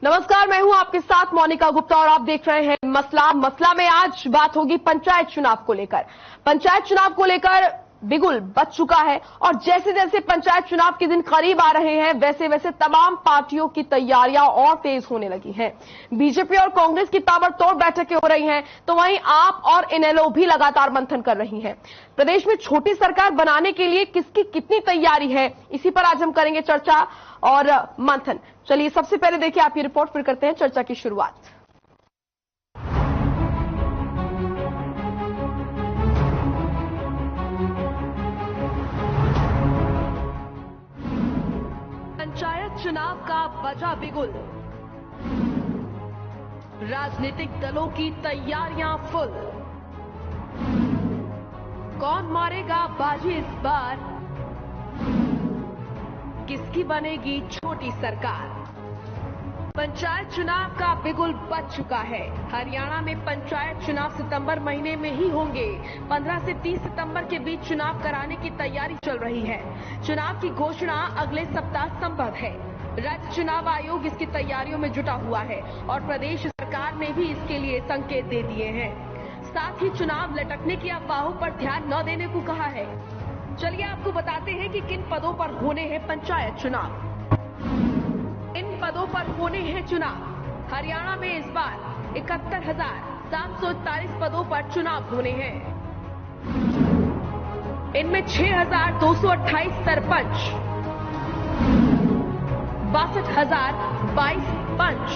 नमस्कार, मैं हूं आपके साथ मोनिका गुप्ता और आप देख रहे हैं मसला में आज बात होगी पंचायत चुनाव को लेकर। पंचायत चुनाव को लेकर बिगुल बच चुका है और जैसे जैसे पंचायत चुनाव के दिन करीब आ रहे हैं वैसे वैसे तमाम पार्टियों की तैयारियां और तेज होने लगी हैं। बीजेपी और कांग्रेस की ताबड़तोड़ बैठकें हो रही हैं, तो वहीं आप और इनेलो भी लगातार मंथन कर रही हैं। प्रदेश में छोटी सरकार बनाने के लिए किसकी कितनी तैयारी है, इसी पर आज हम करेंगे चर्चा और मंथन। चलिए सबसे पहले देखिए आप ये रिपोर्ट, फिर करते हैं चर्चा की शुरुआत। पंचायत चुनाव का बजा बिगुल, राजनीतिक दलों की तैयारियां फुल। कौन मारेगा बाजी इस बार, किसकी बनेगी छोटी सरकार। पंचायत चुनाव का बिगुल बज चुका है। हरियाणा में पंचायत चुनाव सितंबर महीने में ही होंगे। 15 से 30 सितंबर के बीच चुनाव कराने की तैयारी चल रही है। चुनाव की घोषणा अगले सप्ताह संभव है। राज्य चुनाव आयोग इसकी तैयारियों में जुटा हुआ है और प्रदेश सरकार ने भी इसके लिए संकेत दे दिए हैं। साथ ही चुनाव लटकने की अफवाहों पर ध्यान न देने को कहा है। चलिए आपको बताते हैं कि किन पदों पर होने हैं पंचायत चुनाव। इन पदों पर होने हैं चुनाव। हरियाणा में इस बार 71,741 पदों पर चुनाव होने हैं। इनमें 6,228 सरपंच, 62,022 पंच,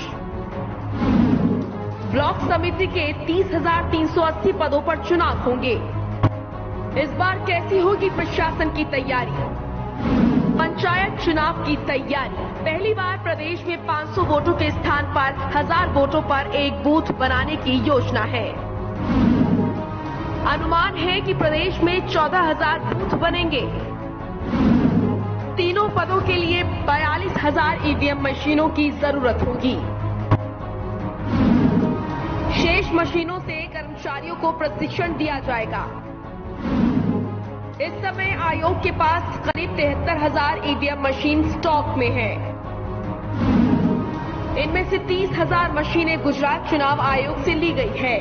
ब्लॉक समिति के 30,380 पदों पर चुनाव होंगे। इस बार कैसी होगी प्रशासन की तैयारी। पंचायत चुनाव की तैयारी। पहली बार प्रदेश में 500 वोटों के स्थान पर 1000 वोटों पर एक बूथ बनाने की योजना है। अनुमान है कि प्रदेश में 14,000 बूथ बनेंगे। तीनों पदों के लिए 42,000 ईवीएम मशीनों की जरूरत होगी। शेष मशीनों से कर्मचारियों को प्रशिक्षण दिया जाएगा। इस समय आयोग के पास करीब 73,000 ईवीएम मशीन स्टॉक में है। इनमें से 30,000 मशीनें गुजरात चुनाव आयोग से ली गई है,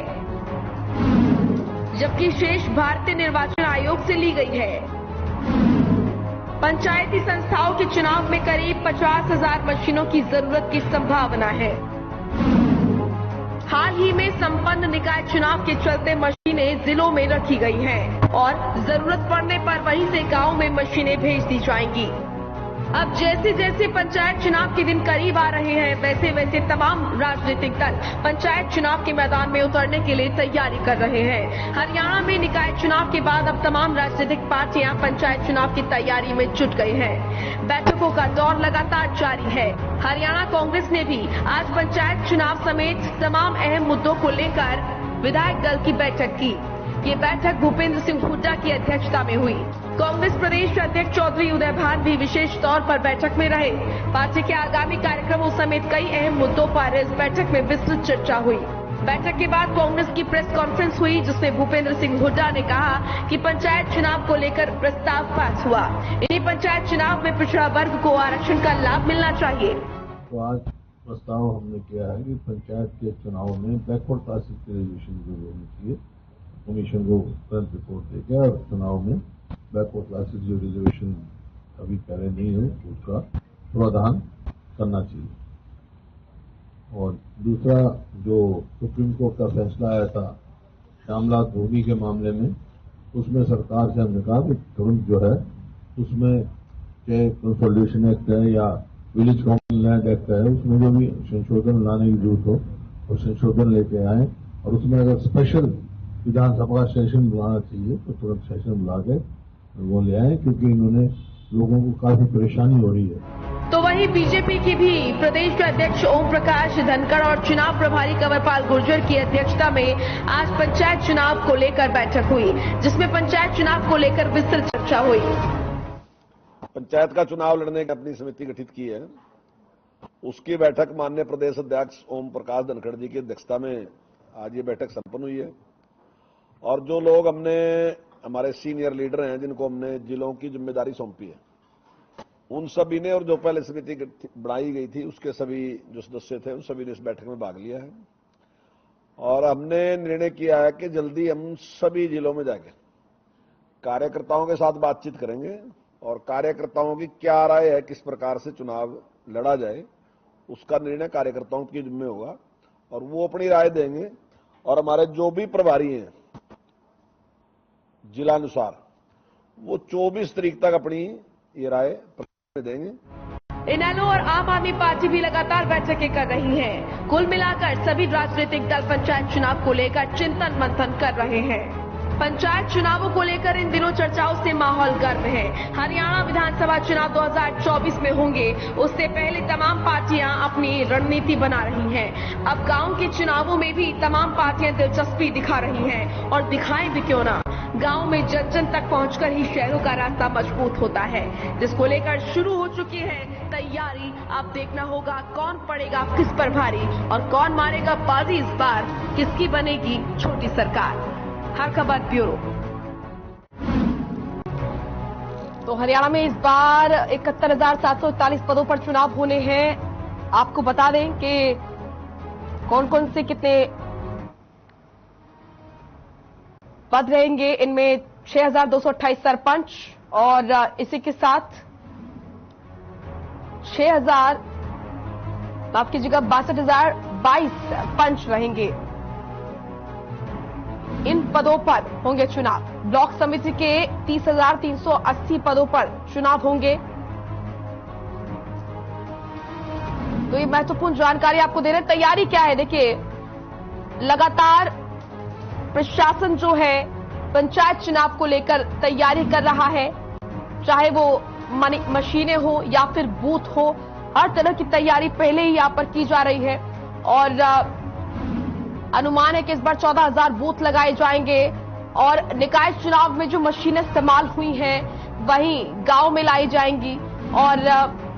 जबकि शेष भारतीय निर्वाचन आयोग से ली गई है। पंचायती संस्थाओं के चुनाव में करीब 50,000 मशीनों की जरूरत की संभावना है। हाल ही में संपन्न निकाय चुनाव के चलते मशीनें जिलों में रखी गई हैं और जरूरत पड़ने पर वहीं से गांव में मशीनें भेज दी जाएंगी। अब जैसे जैसे पंचायत चुनाव के दिन करीब आ रहे हैं वैसे वैसे तमाम राजनीतिक दल पंचायत चुनाव के मैदान में उतरने के लिए तैयारी कर रहे हैं। हरियाणा में निकाय चुनाव के बाद अब तमाम राजनीतिक पार्टियां पंचायत चुनाव की तैयारी में जुट गई हैं। बैठकों का दौर लगातार जारी है। हरियाणा कांग्रेस ने भी आज पंचायत चुनाव समेत तमाम अहम मुद्दों को लेकर विधायक दल की बैठक की। ये बैठक भूपेंद्र सिंह हुड्डा की अध्यक्षता में हुई। कांग्रेस प्रदेश अध्यक्ष चौधरी उदय भान भी विशेष तौर पर बैठक में रहे। पार्टी के आगामी कार्यक्रमों समेत कई अहम मुद्दों पर इस बैठक में विस्तृत चर्चा हुई। बैठक के बाद कांग्रेस की प्रेस कॉन्फ्रेंस हुई, जिसमें भूपेंद्र सिंह हुड्डा ने कहा कि पंचायत चुनाव को लेकर प्रस्ताव पास हुआ। इन्हीं पंचायत चुनाव में पिछड़ा वर्ग को आरक्षण का लाभ मिलना चाहिए। तो आज प्रस्ताव हमने किया है कि पंचायत के चुनाव में बैकवर्ड क्लासेस की रिजर्वेशन जो होनी चाहिए, कमीशन को तुरंत रिपोर्ट देके और चुनाव में बैकवर्ड क्लासेस जो रिजर्वेशन अभी पहले नहीं है उसका प्रावधान करना चाहिए। और दूसरा जो सुप्रीम कोर्ट का फैसला आया था श्यामलाल भूमि के मामले में, उसमें सरकार से हमने कहा कि तुरंत जो है उसमें चाहे कंसोलिडेशन एक्ट है या विलेज कॉमन लैंड एक्ट है, उसमें जो भी संशोधन लाने की जरूरत हो वो संशोधन लेके आए और उसमें अगर स्पेशल विधानसभा सेशन बुलाना चाहिए तो तुरंत सेशन बुला के वो ले आए, क्योंकि इन्होंने लोगों को काफी परेशानी हो रही है। तो वहीं बीजेपी की भी प्रदेश के अध्यक्ष ओम प्रकाश धनखड़ और चुनाव प्रभारी कंवरपाल गुर्जर की अध्यक्षता में आज पंचायत चुनाव को लेकर बैठक हुई, जिसमें पंचायत चुनाव को लेकर विस्तृत चर्चा हुई। पंचायत का चुनाव लड़ने की अपनी समिति गठित की है। उसकी बैठक माननीय प्रदेश अध्यक्ष ओम प्रकाश धनखड़ जी की अध्यक्षता में आज ये बैठक संपन्न हुई है। और जो लोग हमारे सीनियर लीडर हैं, जिनको हमने जिलों की जिम्मेदारी सौंपी है, उन सभी ने और जो पहले समिति बनाई गई थी उसके सभी जो सदस्य थे उन सभी ने इस बैठक में भाग लिया है और हमने निर्णय किया है कि जल्दी हम सभी जिलों में जाके कार्यकर्ताओं के साथ बातचीत करेंगे और कार्यकर्ताओं की क्या राय है, किस प्रकार से चुनाव लड़ा जाए, उसका निर्णय कार्यकर्ताओं के जिम्मे होगा और वो अपनी राय देंगे और हमारे जो भी प्रभारी हैं जिलानुसार वो 24 तारीख तक अपनी ये राय देंगे। इनेलो और आम आदमी पार्टी भी लगातार बैठकें कर रही हैं। कुल मिलाकर सभी राजनीतिक दल पंचायत चुनाव को लेकर चिंतन मंथन कर रहे हैं। पंचायत चुनावों को लेकर इन दिनों चर्चाओं से माहौल गर्म है। हरियाणा विधानसभा चुनाव 2024 में होंगे, उससे पहले तमाम पार्टियां अपनी रणनीति बना रही हैं। अब गांव के चुनावों में भी तमाम पार्टियां दिलचस्पी दिखा रही हैं और दिखाएं भी क्यों ना। गांव में जन जन तक पहुंचकर ही शहरों का रास्ता मजबूत होता है, जिसको लेकर शुरू हो चुकी है तैयारी। अब देखना होगा कौन पड़ेगा किस पर भारी और कौन मारेगा बाजी इस बार, किसकी बनेगी छोटी सरकार। हर खबर ब्यूरो। तो हरियाणा में इस बार 71,741 पदों पर चुनाव होने हैं। आपको बता दें कि कौन कौन से कितने पद रहेंगे। इनमें 6,228 सरपंच और इसी के साथ 62,022 पंच रहेंगे। इन पदों पर होंगे चुनाव। ब्लॉक समिति के 30,380 पदों पर चुनाव होंगे। तो ये महत्वपूर्ण जानकारी आपको दे रहे हैं। तैयारी क्या है, देखिए लगातार प्रशासन जो है पंचायत चुनाव को लेकर तैयारी कर रहा है, चाहे वो मशीनें हो या फिर बूथ हो, हर तरह की तैयारी पहले ही यहां पर की जा रही है और अनुमान है कि इस बार 14,000 बूथ लगाए जाएंगे और निकाय चुनाव में जो मशीनें इस्तेमाल हुई हैं वहीं गांव में लाई जाएंगी और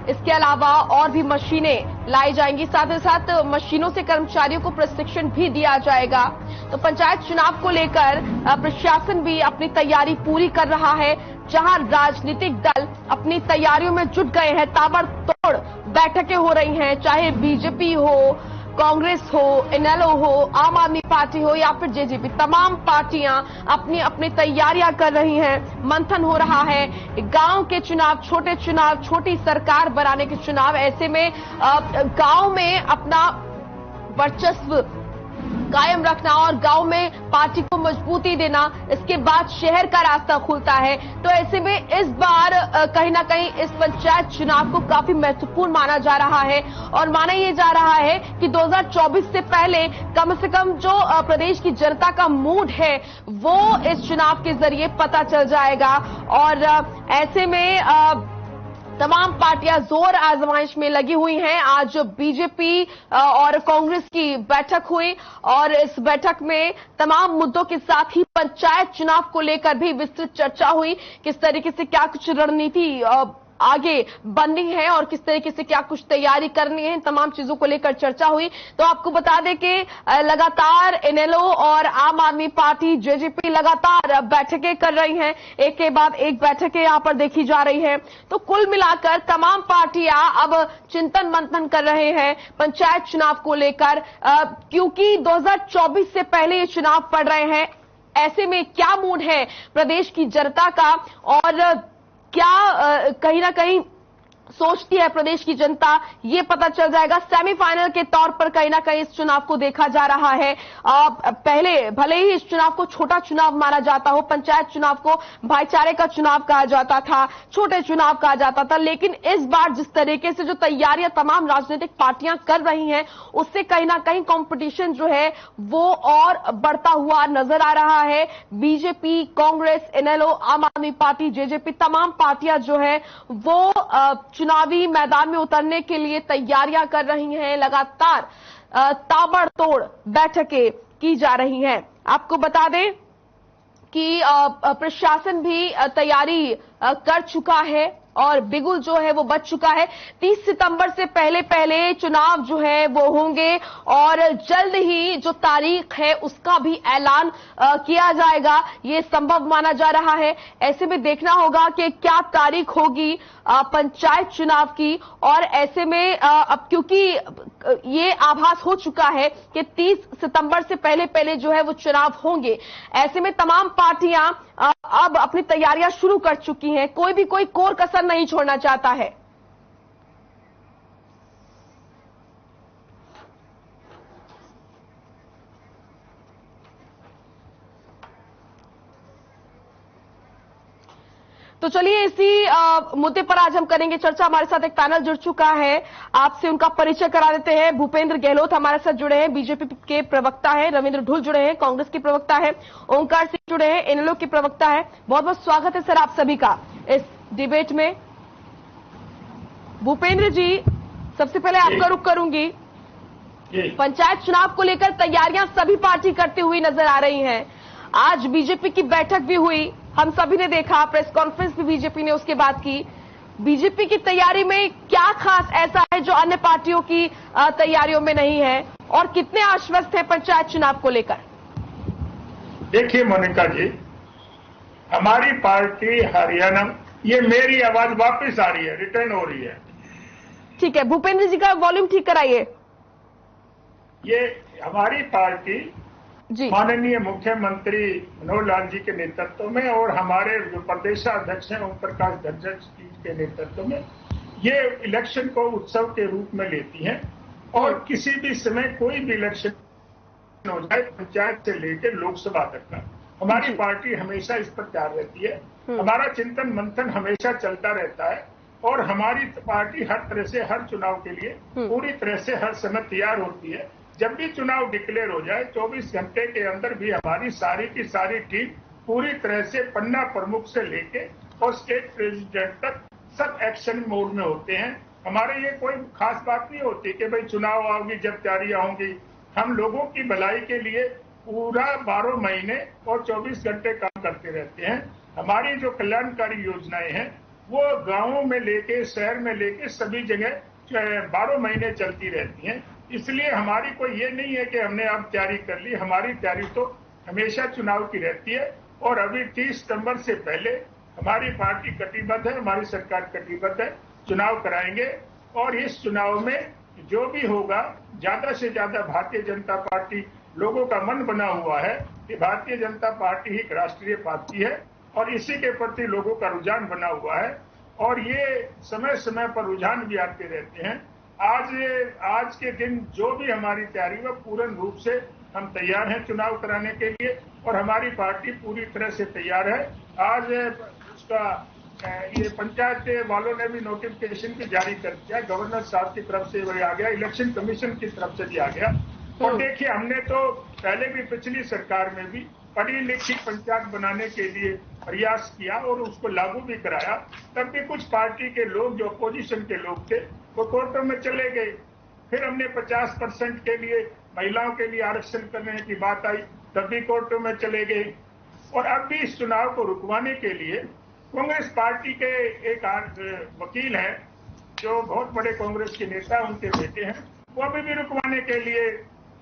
इसके अलावा और भी मशीनें लाई जाएंगी। साथ ही साथ मशीनों से कर्मचारियों को प्रशिक्षण भी दिया जाएगा। तो पंचायत चुनाव को लेकर प्रशासन भी अपनी तैयारी पूरी कर रहा है, जहां राजनीतिक दल अपनी तैयारियों में जुट गए हैं। ताबड़तोड़ बैठकें हो रही हैं, चाहे बीजेपी हो, कांग्रेस हो, इनेलो हो, आम आदमी पार्टी हो या फिर जेजेपी, तमाम पार्टियां अपनी अपनी तैयारियां कर रही हैं। मंथन हो रहा है। गांव के चुनाव, छोटे चुनाव, छोटी सरकार बनाने के चुनाव, ऐसे में गांव में अपना वर्चस्व कायम रखना और गांव में पार्टी को मजबूती देना, इसके बाद शहर का रास्ता खुलता है। तो ऐसे में इस बार कहीं ना कहीं इस पंचायत चुनाव को काफी महत्वपूर्ण माना जा रहा है और माना यह जा रहा है कि 2024 से पहले कम से कम जो प्रदेश की जनता का मूड है वो इस चुनाव के जरिए पता चल जाएगा। और ऐसे में तमाम पार्टियां जोर आजमाइश में लगी हुई हैं। आज बीजेपी और कांग्रेस की बैठक हुई और इस बैठक में तमाम मुद्दों के साथ ही पंचायत चुनाव को लेकर भी विस्तृत चर्चा हुई। किस तरीके से क्या कुछ रणनीति आगे बननी है और किस तरीके से क्या कुछ तैयारी करनी है, इन तमाम चीजों को लेकर चर्चा हुई। तो आपको बता दें कि लगातार इनेलो और आम आदमी पार्टी, जेजेपी लगातार बैठकें कर रही हैं, एक के बाद एक बैठकें यहां पर देखी जा रही हैं। तो कुल मिलाकर तमाम पार्टियां अब चिंतन मंथन कर रहे हैं पंचायत चुनाव को लेकर, क्योंकि 2024 से पहले ये चुनाव पड़ रहे हैं। ऐसे में क्या मूड है प्रदेश की जनता का और क्या कहीं ना कहीं सोचती है प्रदेश की जनता, ये पता चल जाएगा। सेमीफाइनल के तौर पर कहीं ना कहीं इस चुनाव को देखा जा रहा है। पहले भले ही इस चुनाव को छोटा चुनाव माना जाता हो, पंचायत चुनाव को भाईचारे का चुनाव कहा जाता था, छोटे चुनाव कहा जाता था, लेकिन इस बार जिस तरीके से जो तैयारियां तमाम राजनीतिक पार्टियां कर रही हैं, उससे कहीं ना कहीं कंपटीशन जो है वो और बढ़ता हुआ नजर आ रहा है। बीजेपी, कांग्रेस, इनेलो, आम आदमी पार्टी, जेजेपी, तमाम पार्टियां जो है वो चुनावी मैदान में उतरने के लिए तैयारियां कर रही हैं। लगातार ताबड़तोड़ बैठकें की जा रही हैं। आपको बता दें कि प्रशासन भी तैयारी कर चुका है और बिगुल जो है वो बच चुका है। 30 सितंबर से पहले पहले चुनाव जो है वो होंगे और जल्द ही जो तारीख है उसका भी ऐलान किया जाएगा, ये संभव माना जा रहा है। ऐसे में देखना होगा कि क्या तारीख होगी पंचायत चुनाव की, और ऐसे में अब क्योंकि ये आभास हो चुका है कि 30 सितंबर से पहले पहले जो है वो चुनाव होंगे, ऐसे में तमाम पार्टियां अब अपनी तैयारियां शुरू कर चुकी हैं। कोई भी कोई कोर कसर नहीं छोड़ना चाहता है। तो चलिए इसी मुद्दे पर आज हम करेंगे चर्चा। हमारे साथ एक पैनल जुड़ चुका है, आपसे उनका परिचय करा देते हैं। भूपेंद्र गहलोत हमारे साथ जुड़े हैं, बीजेपी के प्रवक्ता है। रविंद्र ढुल जुड़े हैं, कांग्रेस के प्रवक्ता है। ओंकार सिंह जुड़े हैं, इनेलो के प्रवक्ता है। बहुत बहुत स्वागत है सर आप सभी का इस डिबेट में। भूपेंद्र जी, सबसे पहले आपका रुख करूंगी। पंचायत चुनाव को लेकर तैयारियां सभी पार्टी करती हुई नजर आ रही हैं। आज बीजेपी की बैठक भी हुई, हम सभी ने देखा, प्रेस कॉन्फ्रेंस भी बीजेपी ने उसके बाद की। बीजेपी की तैयारी में क्या खास ऐसा है जो अन्य पार्टियों की तैयारियों में नहीं है, और कितने आश्वस्त है पंचायत चुनाव को लेकर? देखिए मोनिका जी, हमारी पार्टी हरियाणा, ये मेरी आवाज वापस आ रही है, रिटर्न हो रही है। ठीक है, भूपेंद्र जी का वॉल्यूम ठीक कराइए। ये हमारी पार्टी जी, माननीय मुख्यमंत्री मनोहर लाल जी के नेतृत्व में और हमारे जो प्रदेशाध्यक्ष हैं ओम प्रकाश धनखड़ जी के नेतृत्व में ये इलेक्शन को उत्सव के रूप में लेती हैं। और किसी भी समय कोई भी इलेक्शन हो जाए, पंचायत से लेकर लोकसभा तक का, हमारी पार्टी हमेशा इस पर तैयार रहती है। हमारा चिंतन मंथन हमेशा चलता रहता है और हमारी पार्टी हर तरह से हर चुनाव के लिए पूरी तरह से हर समय तैयार होती है। जब भी चुनाव डिक्लेयर हो जाए 24 घंटे के अंदर भी हमारी सारी की सारी टीम पूरी तरह से पन्ना प्रमुख से लेके और स्टेट प्रेसिडेंट तक सब एक्शन मोड में होते हैं। हमारे ये कोई खास बात नहीं होती कि भाई चुनाव आओगी जब तैयारियां होंगी। हम लोगों की भलाई के लिए पूरा 12 महीने और 24 घंटे काम करते रहते हैं। हमारी जो कल्याणकारी योजनाएं हैं वो गांवों में लेके शहर में लेके सभी जगह 12 महीने चलती रहती हैं। इसलिए हमारी कोई ये नहीं है कि हमने अब तैयारी कर ली, हमारी तैयारी तो हमेशा चुनाव की रहती है। और अभी 30 सितंबर से पहले हमारी पार्टी कटिबद्ध है, हमारी सरकार कटिबद्ध है, चुनाव कराएंगे। और इस चुनाव में जो भी होगा, ज्यादा से ज्यादा भारतीय जनता पार्टी, लोगों का मन बना हुआ है कि भारतीय जनता पार्टी ही एक राष्ट्रीय पार्टी है और इसी के प्रति लोगों का रुझान बना हुआ है। और ये समय समय पर रुझान भी आते रहते हैं। आज के दिन जो भी हमारी तैयारी है पूर्ण रूप से हम तैयार हैं चुनाव कराने के लिए और हमारी पार्टी पूरी तरह से तैयार है। आज उसका ये पंचायत वालों ने भी नोटिफिकेशन भी जारी कर दिया, गवर्नर साहब की तरफ से वही आ गया, इलेक्शन कमीशन की तरफ से भी आ गया। और देखिए, हमने तो पहले भी पिछली सरकार में भी पढ़ी लिखी पंचायत बनाने के लिए प्रयास किया और उसको लागू भी कराया। तब भी कुछ पार्टी के लोग, जो अपोजिशन के लोग थे, वो कोर्टों में चले गए। फिर हमने 50% के लिए महिलाओं के लिए आरक्षण करने की बात आई, तब भी कोर्टों में चले गए। और अब भी इस चुनाव को रुकवाने के लिए कांग्रेस पार्टी के एक वकील हैं, जो बहुत बड़े कांग्रेस के नेता, उनके बेटे हैं, वो अभी भी रुकवाने के लिए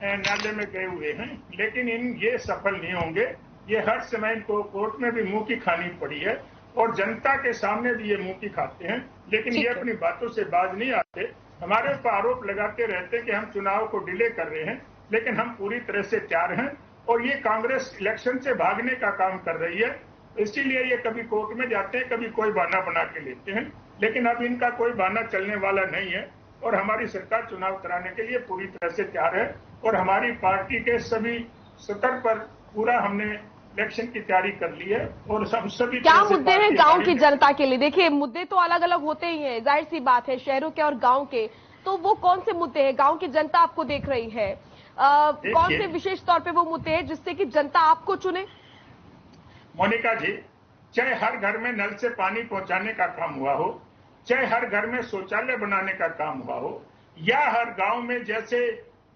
न्यायालय में गए हुए हैं। लेकिन ये सफल नहीं होंगे। ये हर समय इनको कोर्ट में भी मुंह की खानी पड़ी है और जनता के सामने भी ये मुंह की खाते हैं, लेकिन ये अपनी बातों से बाज नहीं आते। हमारे ऊपर आरोप लगाते रहते हैं कि हम चुनाव को डिले कर रहे हैं, लेकिन हम पूरी तरह से तैयार हैं। और ये कांग्रेस इलेक्शन से भागने का काम कर रही है, इसीलिए ये कभी कोर्ट में जाते हैं, कभी कोई बहाना बना के लेते हैं। लेकिन अब इनका कोई बहाना चलने वाला नहीं है और हमारी सरकार चुनाव कराने के लिए पूरी तरह से तैयार है। और हमारी पार्टी के सभी स्तर पर पूरा हमने इलेक्शन की तैयारी कर ली है। और सभी क्या मुद्दे हैं गांव की जनता के लिए? देखिए, मुद्दे तो अलग अलग होते ही हैं, जाहिर सी बात है, शहरों के और गांव के। तो वो कौन से मुद्दे हैं? गांव की जनता आपको देख रही है, कौन से विशेष तौर पे वो मुद्दे हैं जिससे कि जनता आपको चुने? मोनिका जी, चाहे हर घर में नल से पानी पहुंचाने का काम हुआ हो, चाहे हर घर में शौचालय बनाने का काम हुआ हो, या हर गांव में जैसे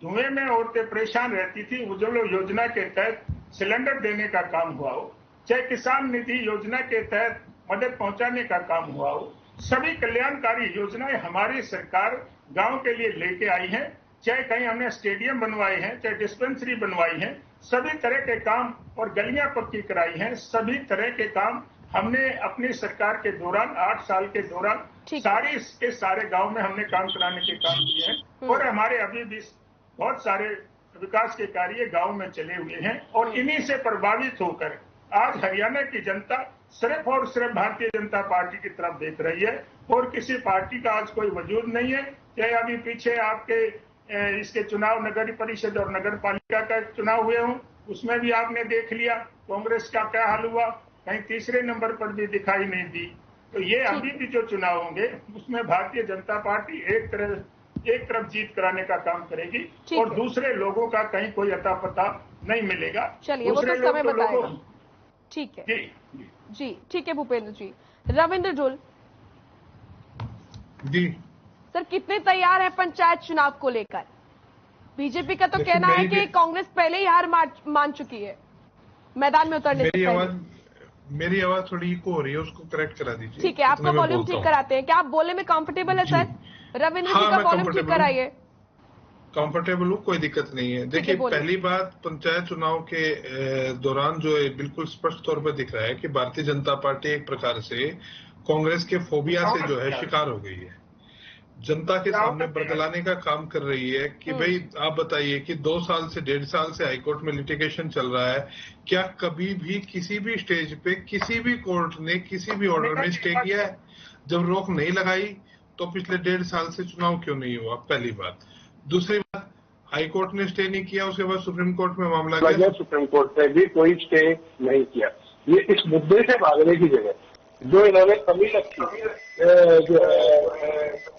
धुएं में औरतें परेशान रहती थी, उज्ज्वला योजना के तहत सिलेंडर देने का काम हुआ हो, चाहे किसान निधि योजना के तहत मदद पहुंचाने का काम हुआ हो, सभी कल्याणकारी योजनाएं हमारी सरकार गांव के लिए लेके आई है। चाहे कहीं हमने स्टेडियम बनवाए हैं, चाहे डिस्पेंसरी बनवाई है, सभी तरह के काम और गलियां पक्की कराई हैं, सभी तरह के काम हमने अपनी सरकार के दौरान 8 साल के दौरान सारे के सारे गांव में हमने काम कराने के काम किए हैं। और हमारे अभी भी बहुत सारे विकास के कार्य गांव में चले हुए हैं और इन्हीं से प्रभावित होकर आज हरियाणा की जनता सिर्फ और सिर्फ भारतीय जनता पार्टी की तरफ देख रही है और किसी पार्टी का आज कोई वजूद नहीं है। चाहे अभी पीछे आपके इसके चुनाव नगर परिषद और नगर पालिका का चुनाव हुए हों, उसमें भी आपने देख लिया कांग्रेस का क्या हाल हुआ, कहीं तीसरे नंबर पर भी दिखाई नहीं दी। तो ये अभी भी जो चुनाव होंगे उसमें भारतीय जनता पार्टी एक तरफ जीत कराने का काम करेगी और दूसरे लोगों का कहीं कोई अता पता नहीं मिलेगा। चलिए वो तो समय बताएगा। ठीक है जी, ठीक है भूपेंद्र जी। रविंद्र जुल जी सर, कितने तैयार है पंचायत चुनाव को लेकर? बीजेपी का तो कहना है कि कांग्रेस पहले ही हार मान चुकी है मैदान में उतरने से पहले। मेरी आवाज थोड़ी इको हो रही है, उसको करेक्ट करा दीजिए। ठीक है, आपका वॉल्यूम ठीक कराते हैं। क्या आप बोलने में कंफर्टेबल है सर? रविंद्र जी का वॉल्यूम ठीक कराइए। कंफर्टेबल हूँ, कोई दिक्कत नहीं है। देखिए, पहली बात, पंचायत चुनाव के दौरान जो है बिल्कुल स्पष्ट तौर पर दिख रहा है कि भारतीय जनता पार्टी एक प्रकार से कांग्रेस के फोबिया से जो है शिकार हो गई है। जनता के सामने बरगलाने का काम कर रही है कि भाई आप बताइए कि 2 साल से 1.5 साल से हाईकोर्ट में लिटिगेशन चल रहा है, क्या कभी भी किसी भी स्टेज पे किसी भी कोर्ट ने किसी भी ऑर्डर में स्टे किया है? जब रोक नहीं लगाई तो पिछले 1.5 साल से चुनाव क्यों नहीं हुआ? पहली बात। दूसरी बात, हाईकोर्ट ने स्टे नहीं किया, उसके बाद सुप्रीम कोर्ट में मामला गया, सुप्रीम कोर्ट ने भी कोई स्टे नहीं किया। ये इस मुद्दे से भागने की जगह जो इन्होंने कमी रखी जो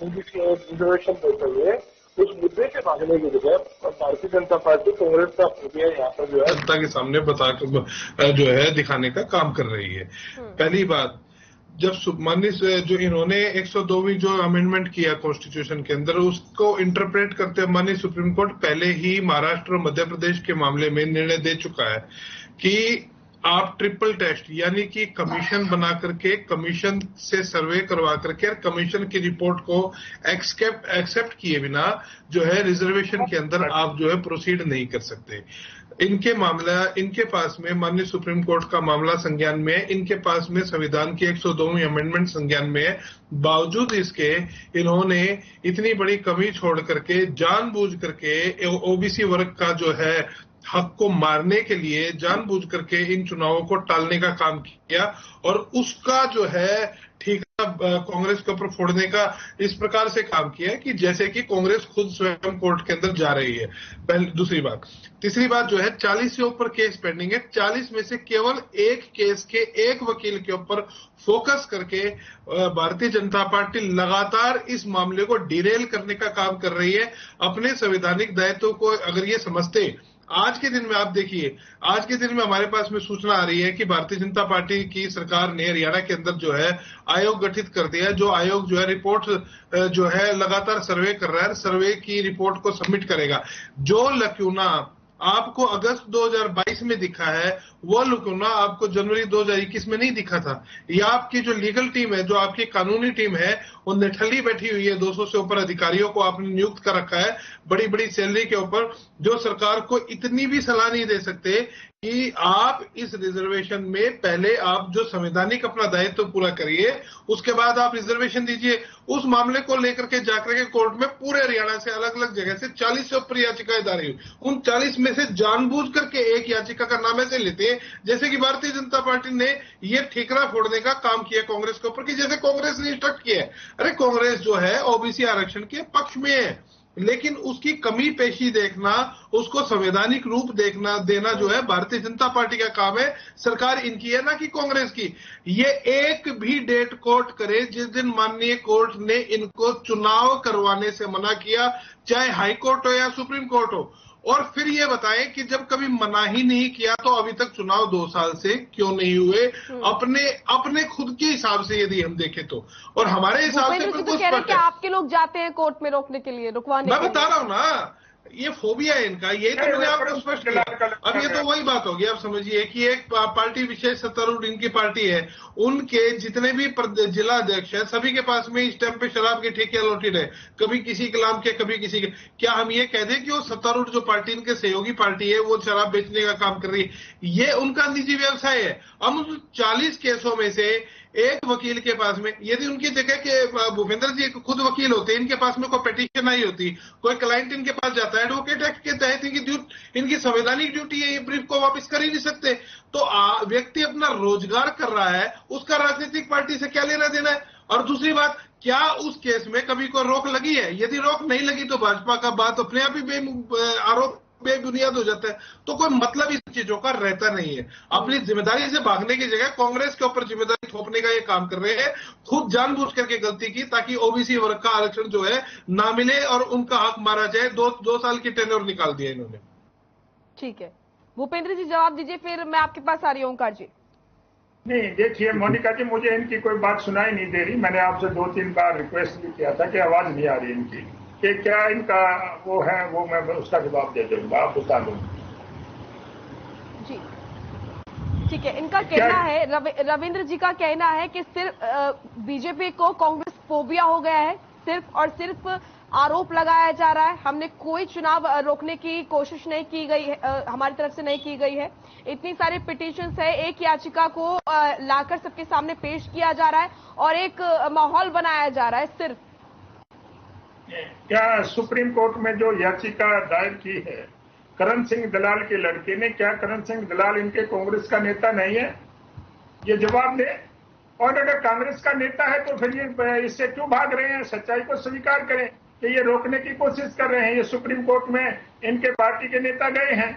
रिजर्वेशन देते हुए, उस मुद्दे से भागने की जगह भारतीय जनता पार्टी कांग्रेस का फोबिया यहाँ पर जो है जनता के सामने जो है दिखाने का काम कर रही है। पहली बात, जब माननीय जो इन्होंने 102वीं जो अमेंडमेंट किया कॉन्स्टिट्यूशन के अंदर, उसको इंटरप्रेट करते हुए माननीय सुप्रीम कोर्ट पहले ही महाराष्ट्र और मध्य प्रदेश के मामले में निर्णय दे चुका है कि आप ट्रिपल टेस्ट यानी कि कमीशन बना करके, कमीशन से सर्वे करवा करके, कमीशन की रिपोर्ट को एक्सेप्ट किए बिना जो है रिजर्वेशन के अंदर आप जो है प्रोसीड नहीं कर सकते। इनके पास में माननीय सुप्रीम कोर्ट का मामला संज्ञान में है, इनके पास में संविधान की 102वीं अमेंडमेंट संज्ञान में है। बावजूद इसके इन्होंने इतनी बड़ी कमी छोड़ करके जानबूझ करके ओबीसी वर्ग का जो है हक को मारने के लिए जानबूझ करके इन चुनावों को टालने का काम किया और उसका जो है ठीकरा कांग्रेस के ऊपर फोड़ने का इस प्रकार से काम किया है कि जैसे कि कांग्रेस खुद स्वयं कोर्ट के अंदर जा रही है। दूसरी बात। तीसरी बात जो है, 40 से ऊपर केस पेंडिंग है। 40 में से केवल एक केस के एक वकील के ऊपर फोकस करके भारतीय जनता पार्टी लगातार इस मामले को डिरेल करने का काम कर रही है। अपने संवैधानिक दायित्व को अगर ये समझते, आज के दिन में आप देखिए, आज के दिन में हमारे पास में सूचना आ रही है कि भारतीय जनता पार्टी की सरकार ने हरियाणा के अंदर जो है आयोग गठित कर दिया है। जो आयोग जो है रिपोर्ट जो है लगातार सर्वे कर रहा है, सर्वे की रिपोर्ट को सबमिट करेगा। जो लक्यूना आपको अगस्त 2022 में दिखा है, वो लक्यूना आपको जनवरी 2021 में नहीं दिखा था। या आपकी जो लीगल टीम है, जो आपकी कानूनी टीम है, वो निठल्ली बैठी हुई है। 200 से ऊपर अधिकारियों को आपने नियुक्त कर रखा है बड़ी बड़ी सैलरी के ऊपर, जो सरकार को इतनी भी सलाह नहीं दे सकते कि आप इस रिजर्वेशन में पहले आप जो संवैधानिक अपना दायित्व पूरा करिए, उसके बाद आप रिजर्वेशन दीजिए। उस मामले को लेकर के जाकर के कोर्ट में पूरे हरियाणा से अलग अलग जगह से 40 से ऊपर याचिकाएं दायर हुई। उन 40 में से जानबूझ करके एक याचिका का नाम ऐसे लेते हैं जैसे कि भारतीय जनता पार्टी ने ये ठीकरा फोड़ने का काम किया कांग्रेस के ऊपर, कि जैसे कांग्रेस ने इंस्ट्रक्ट किया है। अरे कांग्रेस जो है ओबीसी आरक्षण के पक्ष में है, लेकिन उसकी कमी पेशी देखना, उसको संवैधानिक रूप देना जो है भारतीय जनता पार्टी का काम है। सरकार इनकी है, ना कि कांग्रेस की। ये एक भी डेट कोट करे जिस दिन माननीय कोर्ट ने इनको चुनाव करवाने से मना किया, चाहे हाई कोर्ट हो या सुप्रीम कोर्ट हो, और फिर ये बताएं कि जब कभी मना ही नहीं किया तो अभी तक चुनाव 2 साल से क्यों नहीं हुए, अपने खुद के हिसाब से यदि हम देखें तो। और हमारे हिसाब से बिल्कुल स्पष्ट है कि आपके लोग जाते हैं कोर्ट में रोकने के लिए, रुकवाने। मैं बता रहा हूं ना, ये फोबिया है इनका, यही तो मैंने आपको स्पष्ट किया। अब ये तो वही बात होगी, आप समझिए कि एक पार्टी विशेष सत्तारूढ़ इनकी पार्टी है, उनके जितने भी जिला अध्यक्ष है सभी के पास में इस टाइम पे शराब के ठेके अलॉटेड है, कभी किसी के नाम के कभी किसी के। क्या हम ये कह दें कि वो सत्तारूढ़ जो पार्टी इनके सहयोगी पार्टी है वो शराब बेचने का काम कर रही है? ये उनका निजी व्यवसाय है। हम 40 केसों में से एक वकील के पास में, यदि उनकी जगह के भूपेंद्र जी खुद वकील होते, इनके पास में कोई पिटीशन आई होती, कोई क्लाइंट इनके पास जाता है, एडवोकेट एक्ट के तहत इनकी संवैधानिक ड्यूटी है, ये ब्रीफ को वापस कर ही नहीं सकते। तो व्यक्ति अपना रोजगार कर रहा है, उसका राजनीतिक पार्टी से क्या लेना देना है? और दूसरी बात, क्या उस केस में कभी कोई रोक लगी है? यदि रोक नहीं लगी तो भाजपा का बात अपने आप ही आरोप बेबुनियाद हो जाता है। तो कोई मतलब इस चीजों का रहता नहीं है। अपनी जिम्मेदारी से भागने की जगह कांग्रेस के ऊपर जिम्मेदारी थोपने का ये काम कर रहे हैं। खुद जानबूझ करके गलती की ताकि ओबीसी वर्ग का आरक्षण जो है ना मिले और उनका हक मारा जाए। 2 साल की टेन्योर निकाल दिया इन्होंने। ठीक है, भूपेंद्र जी जवाब दीजिए, फिर मैं आपके पास आ रही हूँ। ओंकार जी। नहीं, देखिए मोनिका जी, मुझे इनकी कोई बात सुनाई नहीं दे रही। मैंने आपसे 2-3 बार रिक्वेस्ट भी किया था कि आवाज नहीं आ रही इनकी, कि क्या इनका वो है, वो मैं उसका जवाब दे दूंगा, आप बता दो जी। ठीक है, इनका कहना है, रविंद्र जी का कहना है कि सिर्फ बीजेपी को कांग्रेस फोबिया हो गया है, सिर्फ और सिर्फ आरोप लगाया जा रहा है। हमने कोई चुनाव रोकने की कोशिश नहीं की गई है, हमारी तरफ से नहीं की गई है। इतनी सारी पिटीशंस है, एक याचिका को लाकर सबके सामने पेश किया जा रहा है और एक माहौल बनाया जा रहा है सिर्फ। क्या सुप्रीम कोर्ट में जो याचिका दायर की है करण सिंह दलाल के लड़के ने, क्या करण सिंह दलाल इनके कांग्रेस का नेता नहीं है? ये जवाब दे। और अगर कांग्रेस का नेता है तो फिर ये इससे क्यों भाग रहे हैं? सच्चाई को स्वीकार करें कि ये रोकने की कोशिश कर रहे हैं। ये सुप्रीम कोर्ट में इनके पार्टी के नेता गए हैं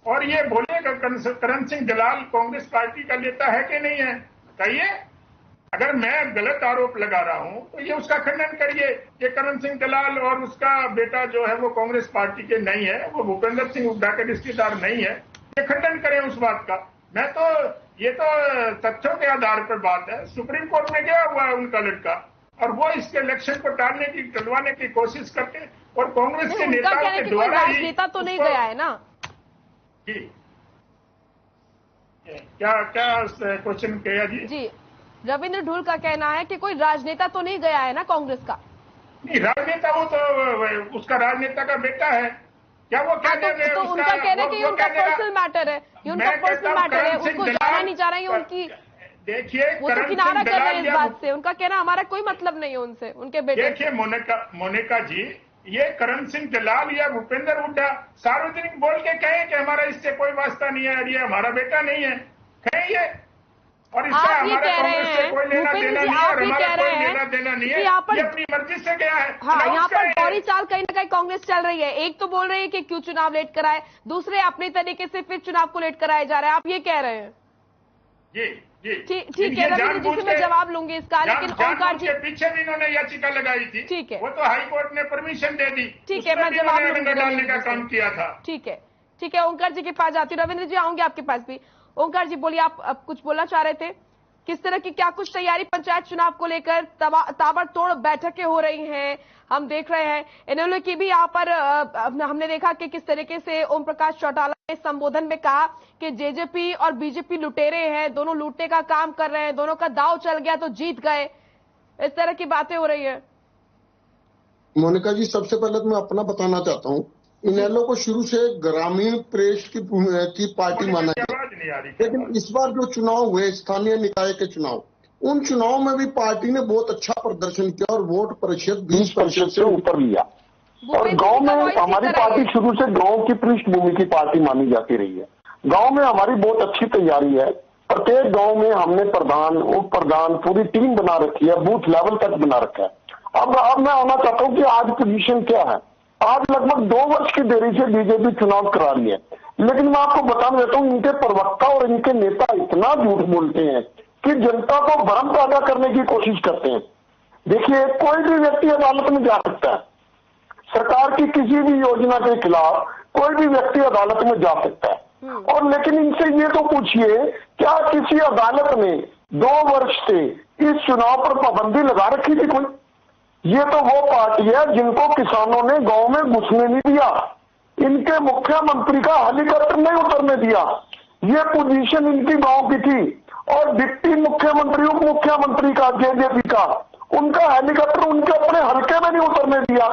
और ये बोलेगा करण सिंह दलाल कांग्रेस पार्टी का नेता है कि नहीं है? बताइए। अगर मैं गलत आरोप लगा रहा हूं तो ये उसका खंडन करिए कि करण सिंह दलाल और उसका बेटा जो है वो कांग्रेस पार्टी के नहीं है, वो भूपेंद्र सिंह हुड्डा के रिश्तेदार नहीं है। ये खंडन करें उस बात का। मैं तो ये तो तथ्यों के आधार पर बात है। सुप्रीम कोर्ट में गया हुआ है उनका लड़का और वो इसके इलेक्शन को टलवाने की कोशिश करते और कांग्रेस के नेताओं के द्वारा ही नेता तो नहीं गया है ना जी। क्या क्वेश्चन किया जी? रविंद्र ढूल का कहना है कि कोई राजनेता तो नहीं गया है ना कांग्रेस का। नहीं, राजनेता वो तो उसका राजनेता का बेटा है। क्या वो क्या तो उनका कहना है कि उनका पर्सनल मैटर है, ये उनका पर्सनल मैटर है, उसको जाना नहीं चाह रहे हैं। उनकी देखिए, वो तो किनारा कर रहे हैं इस बात से। उनका कहना हमारा कोई मतलब नहीं है उनसे, उनके बेटे। देखिए मोनिका जी, ये करण सिंह दलाल या भूपेंद्र हुड्डा सार्वजनिक बोल के कहें कि हमारा इससे कोई वास्ता नहीं है, ये हमारा बेटा नहीं है, कहें ये। और इसका हमारा कांग्रेस से कोई लेना देना नहीं है और हमारा कोई लेना देना नहीं है। ये अपनी मर्जी से गया है। हाँ, यहाँ पर गौरी चाल कहीं ना कहीं कांग्रेस चल रही है। एक तो बोल रही है कि क्यों चुनाव लेट कराए, दूसरे अपने तरीके से फिर चुनाव को लेट कराया जा रहा है। आप ये कह रहे हैं? जी ठीक है, रविंद्र जी से मैं जवाब लूंगी इसका, लेकिन ओंकार जी के पीछे भी इन्होंने याचिका लगाई थी। ठीक है, वो तो हाई कोर्ट ने परमिशन दे दी। ठीक है, मैं जवाब डालने का काम किया था। ठीक है, ओंकार जी के पास जाती हूँ। रविंद्र जी आऊंगे आपके पास भी। ओंकार जी बोलिए, आप अब कुछ बोलना चाह रहे थे। किस तरह की क्या कुछ तैयारी पंचायत चुनाव को लेकर? ताबड़तोड़ बैठकें हो रही हैं, हम देख रहे हैं। इन्होंने की भी यहाँ पर हमने देखा कि किस तरीके से ओम प्रकाश चौटाला ने संबोधन में कहा कि जेजेपी और बीजेपी लुटेरे हैं, दोनों लूटने का काम कर रहे हैं, दोनों का दाव चल गया तो जीत गए। इस तरह की बातें हो रही है। मोनिका जी, सबसे पहले तो मैं अपना बताना चाहता हूँ, इनेलो को शुरू से ग्रामीण प्रेस की पार्टी माना गया, लेकिन इस बार जो चुनाव हुए स्थानीय निकाय के चुनाव, उन चुनाव में भी पार्टी ने बहुत अच्छा प्रदर्शन किया और वोट प्रतिशत 20% से ऊपर लिया। और गांव में हमारी पार्टी शुरू से गांव की पृष्ठभूमि की पार्टी मानी जाती रही है। गांव में हमारी बहुत अच्छी तैयारी है। प्रत्येक गांव में हमने प्रधान, उप प्रधान, पूरी टीम बना रखी है, बूथ लेवल तक बना रखा है। अब मैं आना चाहता हूँ कि आज पोजीशन क्या है। आज लगभग 2 वर्ष की देरी से बीजेपी चुनाव करा रही है, लेकिन मैं आपको बता देता हूँ, इनके प्रवक्ता और इनके नेता इतना झूठ बोलते हैं कि जनता को भ्रम पैदा करने की कोशिश करते हैं। देखिए, कोई भी व्यक्ति अदालत में जा सकता है, सरकार की किसी भी योजना के खिलाफ कोई भी व्यक्ति अदालत में जा सकता है। और लेकिन इनसे ये तो पूछिए, क्या किसी अदालत ने 2 वर्ष से इस चुनाव पर पाबंदी लगा रखी थी? कोई ये तो वो पार्टी है जिनको किसानों ने गांव में घुसने नहीं दिया, इनके मुख्यमंत्री का हेलीकॉप्टर नहीं उतरने दिया। ये पोजीशन इनकी गांव की थी और डिप्टी मुख्यमंत्री उप मुख्यमंत्री का जेजेपी का उनका हेलीकॉप्टर उनके अपने हल्के में नहीं उतरने दिया।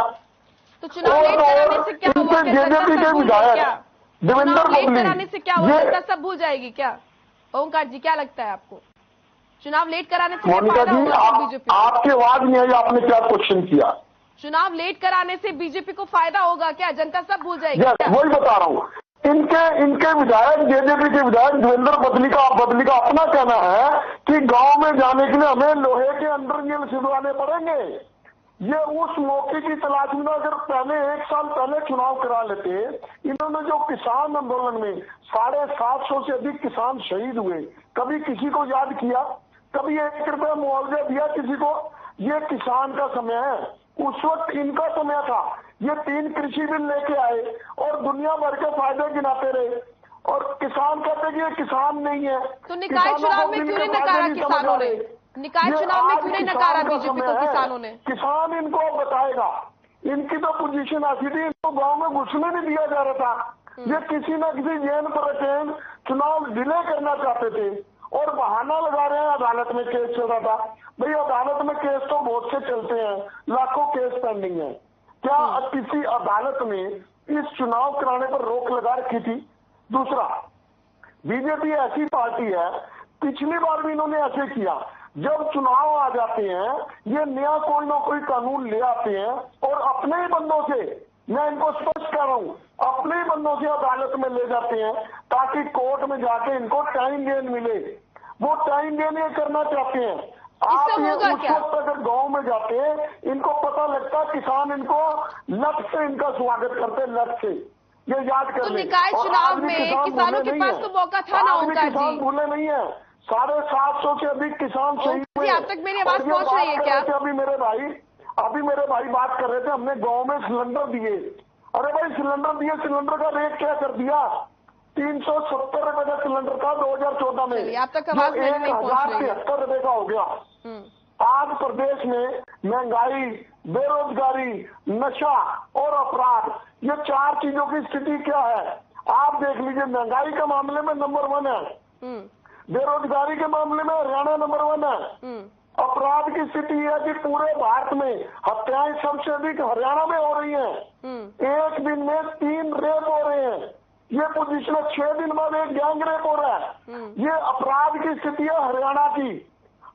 तो चुनाव लेट कराने से क्या हुआ? जेजेपी के विधायक देवेंद्र कराने से क्या हुआ? जनता सब भूल जाएगी क्या? ओंकार जी क्या लगता है आपको? चुनाव लेट कराने से मोनिका जी बीजेपी? आपकी आवाज नहीं आई, आपने क्या क्वेश्चन किया? चुनाव लेट कराने से बीजेपी को फायदा होगा क्या? जनता सब भूल जाएगी? वही बता रहा हूँ। इनके विधायक जेजेपी के विधायक देवेंद्र बदली का अपना कहना है कि गांव में जाने के लिए हमें लोहे के अंडरग्रिल सिलवाने पड़ेंगे। ये उस मौके की तलाश में, अगर पहले 1 साल पहले चुनाव करा लेते, इन्होंने जो किसान आंदोलन में 750 से अधिक किसान शहीद हुए, कभी किसी को याद किया? कभी 1 रुपया मुआवजा दिया किसी को? ये किसान का समय है, उस वक्त इनका समय था। ये 3 कृषि बिल लेके आए और दुनिया भर के फायदे गिनाते रहे और किसान कहते कि ये किसान नहीं है। तो निकाय चुनाव में क्यों नहीं नकारा किसानों ने? निकाय चुनाव में क्यों नहीं नकारा बीजेपी को किसानों ने? किसान इनको बताएगा। इनकी तो पोजीशन ऐसी थी, इनको गांव में घुसने नहीं दिया जा रहा था। ये किसी न किसी जैन पर चुनाव डिले करना चाहते थे और बहाना लगा रहे हैं अदालत में केस चल रहा था। भाई अदालत में केस तो बहुत से चलते हैं, लाखों केस पेंडिंग है। क्या किसी अदालत ने इस चुनाव कराने पर रोक लगा रखी थी? दूसरा, बीजेपी ऐसी पार्टी है, पिछली बार भी इन्होंने ऐसे किया। जब चुनाव आ जाते हैं ये नया कोई ना कोई कानून ले आते हैं और अपने ही बंदों से, मैं इनको स्पष्ट कह रहा हूं, अपने ही बंदों से अदालत में ले जाते हैं ताकि कोर्ट में जाके इनको टाइम गेन मिले। वो टाइम गेन ये करना चाहते हैं। आप ये उस वक्त अगर गांव में जाते इनको पता लगता किसान इनको लट से इनका स्वागत करते, लट से। ये याद कर लें। निकाय चुनाव में किसानों के पास तो मौका था ना ओंकार जी? भूले नहीं है। 750 से अधिक किसान शहीद हुए। अब तक मेरी आवाज पहुंच रही है क्या? अभी मेरे भाई बात कर रहे थे, हमने गांव में सिलेंडर दिए। अरे भाई सिलेंडर दिए, सिलेंडर का रेट क्या कर दिया? 370 रुपए का सिलेंडर था 2014 में, अब तक आवाज नहीं पहुंच रही है। 1073 रुपए का हो गया। आज प्रदेश में महंगाई, बेरोजगारी, नशा और अपराध, ये 4 चीजों की स्थिति क्या है आप देख लीजिए। महंगाई के मामले में नंबर 1 है, बेरोजगारी के मामले में हरियाणा नंबर 1 है, अपराध की स्थिति है कि पूरे भारत में हत्याएं सबसे अधिक हरियाणा में हो रही हैं। एक दिन में 3 रेप हो रहे हैं। ये पोजीशन 6 दिन बाद एक गैंग रेप हो रहा है। ये अपराध की स्थिति है हरियाणा की।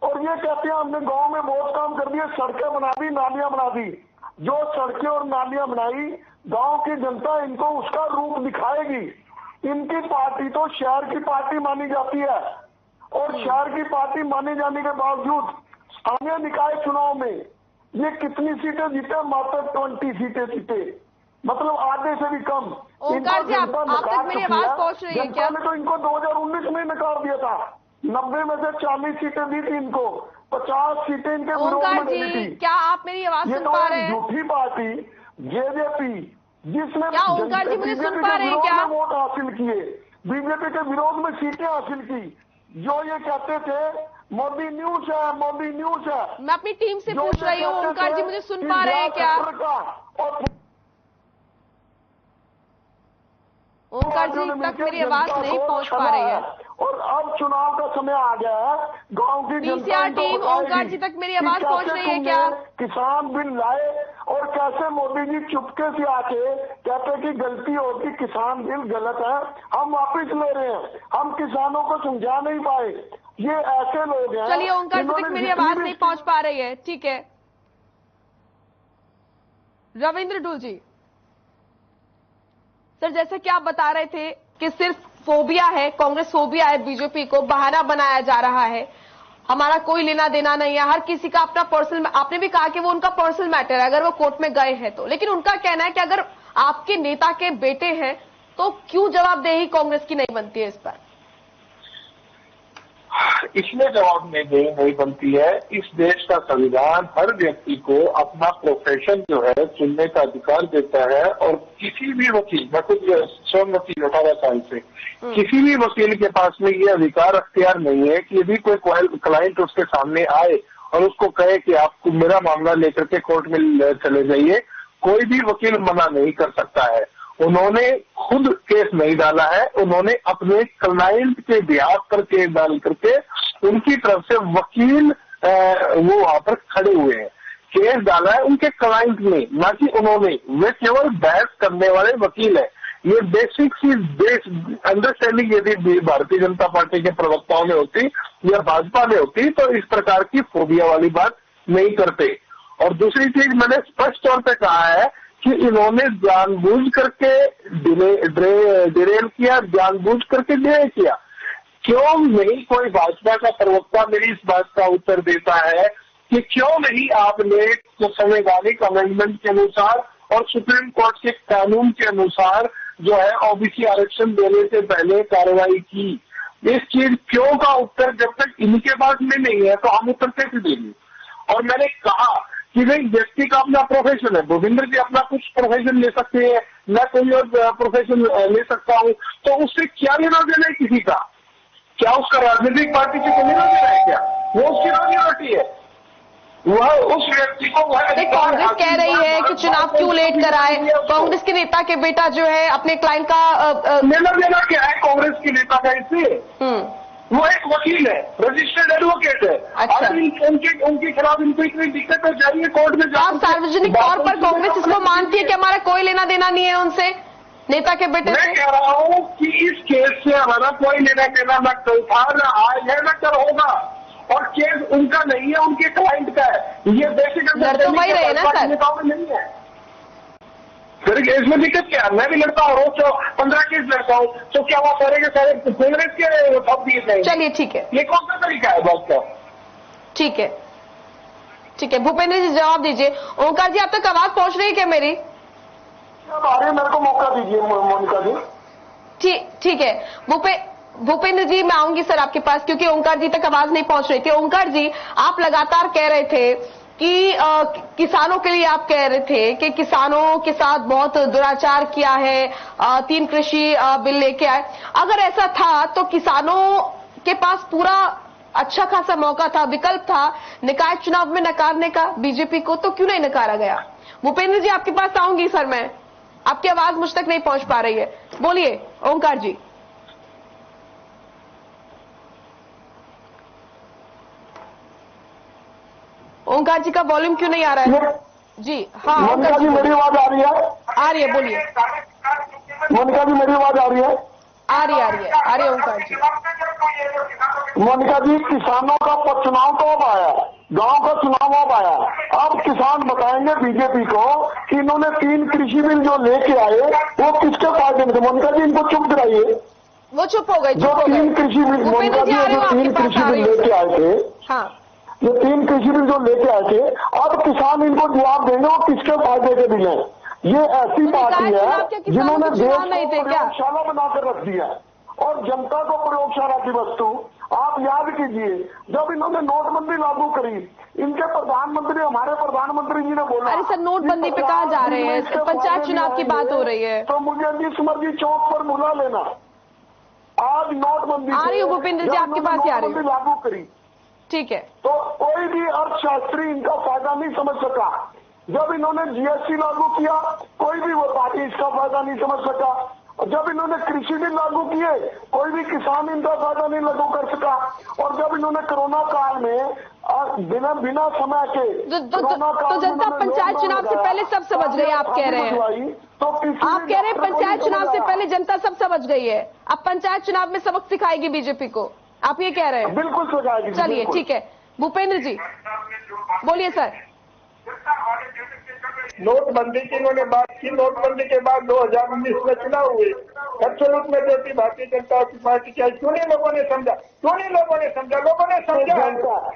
और ये कहते हैं हमने गांव में बहुत काम कर दिया, सड़कें बना दी, नालियां बना दी। जो सड़कें और नालियां बनाई गांव की जनता इनको उसका रूप दिखाएगी। इनकी पार्टी तो शहर की पार्टी मानी जाती है और शहर की पार्टी माने जाने के बावजूद स्थानीय निकाय चुनाव में ये कितनी सीटें जीते? मात्र 20 सीटें जीते, मतलब आधे से भी कम। ओंकार जी आप तक मेरी आवाज पहुंच रही है क्या? जनता ने तो इनको 2019 में नकार दिया था। 90 में से 40 सीटें दी थी इनको, 50 सीटें इनके विरोध में दी थी। क्या आप मेरी आवाज सुन पा रहे हैं? झूठी पार्टी जेजेपी जिसने क्या ओंकार जी मुझे सुन पा रहे हैं क्या? वोट हासिल किए, बीजेपी के विरोध में सीटें हासिल की। जो ये कहते थे मोदी न्यूज है, मोदी न्यूज है। मैं अपनी टीम से पूछ रही हूँ ओंकार जी मुझे सुन पा रहे हैं क्या? ओंकार जी तक मेरी आवाज नहीं पहुंच पा रही है। और अब चुनाव का समय आ गया है, गांव की पीसीआर टीम ओंकार जी तक मेरी आवाज पहुंच रही है क्या? किसान बिल लाए और कैसे मोदी जी चुपके से आके कहते कि गलती होगी, किसान बिल गलत है, हम वापस ले रहे हैं, हम किसानों को समझा नहीं पाए। ये ऐसे लोग हैं। चलिए ओंकार जी तक मेरी आवाज नहीं पहुंच पा रही है, ठीक है। रविंद्र ढूल जी, सर जैसे कि आप बता रहे थे कि सिर्फ फोबिया है, कांग्रेस फोबिया है, बीजेपी को बहाना बनाया जा रहा है, हमारा कोई लेना देना नहीं है, हर किसी का अपना पर्सनल। आपने भी कहा कि वो उनका पर्सनल मैटर है अगर वो कोर्ट में गए हैं तो, लेकिन उनका कहना है कि अगर आपके नेता के बेटे हैं तो क्यों जवाबदेही कांग्रेस की नहीं बनती है इस पर? इसमें जवाबदेही नहीं बनती है। इस देश का संविधान हर व्यक्ति को अपना प्रोफेशन जो है चुनने का अधिकार देता है और किसी भी वकील, मैं खुद स्वयं वकील 18 साल से, किसी भी वकील के पास में ये अधिकार अख्तियार नहीं है कि यदि कोई क्लाइंट उसके सामने आए और उसको कहे कि आप मेरा मामला लेकर के कोर्ट में चले जाइए, कोई भी वकील मना नहीं कर सकता है। उन्होंने खुद केस नहीं डाला है, उन्होंने अपने क्लाइंट के बिहाफ पर केस डाल करके उनकी तरफ से वकील वो वहां पर खड़े हुए हैं, केस डाला है उनके क्लाइंट ने, ना कि उन्होंने। वे केवल बहस करने वाले वकील है। ये बेसिक सी अंडरस्टैंडिंग यदि भारतीय जनता पार्टी के प्रवक्ताओं में होती या भाजपा में होती तो इस प्रकार की फोबिया वाली बात नहीं करते। और दूसरी चीज मैंने स्पष्ट तौर पे कहा है कि इन्होंने जानबूझ करके डिरेल किया, जानबूझ करके डिले किया। क्यों नहीं कोई भाजपा का प्रवक्ता मेरी इस बात का उत्तर देता है कि क्यों नहीं आपने संवैधानिक अमेंडमेंट के अनुसार और सुप्रीम कोर्ट के कानून के अनुसार जो है ओबीसी आरक्षण देने से पहले कार्रवाई की। इस चीज क्यों का उत्तर जब तक इनके पास में नहीं है तो हम उत्तर कैसे देंगे। और मैंने कहा कि नहीं, व्यक्ति का अपना प्रोफेशन है, भूपेंद्र जी अपना कुछ प्रोफेशन ले सकते हैं, मैं कोई और प्रोफेशन ले सकता हूं, तो उससे क्या लेना देना है किसी का? क्या उसका राजनीतिक पार्टी से कोई लेना देना है क्या? वो उसकी रोजी रोटी है, वह उस व्यक्ति को कांग्रेस कह रही है कि चुनाव क्यों लेट कराए। कांग्रेस के नेता के बेटा जो है अपने क्लाइंट का लेना देना क्या है कांग्रेस के नेता का इससे? वो एक वकील है, रजिस्टर्ड एडवोकेट है। अच्छा। उनके खिलाफ इनको इतनी दिक्कत हो जाएगी कोर्ट में आप सार्वजनिक तौर पर कांग्रेस इसको मानती है कि हमारा कोई लेना देना नहीं है उनसे, नेता के बेटे से? मैं कह रहा हूँ कि इस केस से हमारा कोई लेना देना न कल था, न आज है, न कल होगा। और केस उनका नहीं है, उनके क्लाइंट का है। ये बेसिक लड़ तो वही रहे ना सर, नेताओं में नहीं है। फिर इसमें दिक्कत क्या? मैं भी लड़ता हूँ, रोज 15 केस लड़ता हूँ, तो क्या वो सारे के सारे कांग्रेस के सब दिए जाएंगे? चलिए ठीक है, ये कौन सा तरीका है बात का? ठीक है, ठीक है। भूपेंद्र जी जवाब दीजिए। ओंकार जी, आप तक आवाज पहुंच रही है क्या मेरी? मेरे को मौका दीजिए मोनिका जी। ठीक है भूपेंद्र जी, मैं आऊंगी सर आपके पास, क्योंकि ओंकार जी तक आवाज नहीं पहुंच रही थी। ओंकार जी, आप लगातार कह रहे थे कि किसानों के लिए आप कह रहे थे कि किसानों के साथ बहुत दुराचार किया है, 3 कृषि बिल लेके आए। अगर ऐसा था तो किसानों के पास पूरा अच्छा खासा मौका था, विकल्प था निकाय चुनाव में नकारने का बीजेपी को, तो क्यों नहीं नकारा गया? भूपेंद्र जी, आपके पास आऊंगी सर मैं, आपकी आवाज मुझ तक नहीं पहुंच पा रही है। बोलिए ओंकार जी। ओंकार जी का वॉल्यूम क्यों नहीं आ रहा है? जी हाँ मोनिका जी, मेरी आवाज आ रही है? आ रही है, बोलिए। मोनिका जी, मेरी आवाज आ रही है? आ रही है ओंकार जी। मोनिका जी, किसानों का चुनाव तो अब आया, गांव का चुनाव अब आया। अब किसान बताएंगे बीजेपी को कि इन्होंने 3 कृषि बिल जो लेके आए वो किसके फायदे में थे। मोनिका जी, इनको चुप कराइए। वो चुप हो गए। जो 3 कृषि बिल, मोनिका जी, जो 3 कृषि बिल लेके आए थे, हाँ, ये 3 कृषि बिल जो लेके आए थे, अब किसान इनको जवाब देंगे वो किसके फायदे के बिल है। ये ऐसी पार्टी है जिन्होंने देश को प्रयोगशाला बनाकर रख दिया है और जनता को प्रयोगशाला की वस्तु। आप याद कीजिए, जब इन्होंने नोटबंदी लागू करी, इनके प्रधानमंत्री, हमारे प्रधानमंत्री जी ने बोला, अरे सर नोटबंदी पे कहाँ जा रहे हैं, पंचायत चुनाव की बात हो रही है, तो मुझे जिस मर्जी चौक पर बुला लेना। आज नोटबंदी आ रही हूँ भूपेंद्र जी, आपके पास आ रही हूँ। लागू करी, ठीक है, तो कोई भी अर्थशास्त्री इनका फायदा नहीं समझ सका। जब इन्होंने जीएसटी लागू किया, कोई भी वो पार्टी इसका फायदा नहीं समझ सका। और जब इन्होंने कृषि बिल लागू किए, कोई भी किसान इनका फायदा नहीं लागू कर सका। और जब इन्होंने कोरोना काल में बिना समय के तो जनता पंचायत चुनाव से पहले सब समझ गई, आप कह रहे हैं। तो आप कह रहे हैं पंचायत चुनाव से पहले जनता सब समझ गई है, अब पंचायत चुनाव में सबक सिखाएगी बीजेपी को, आप ये कह रहे हैं? बिल्कुल सिखाएगी। चलिए ठीक है, भूपेंद्र जी बोलिए सर। नोटबंदी की इन्होंने बात की, नोटबंदी के बाद 2019 में चुनाव हुए, सच्चे रूप में देती भारतीय जनता पार्टी क्या, क्यों नहीं लोगों ने समझा? लोगों ने समझा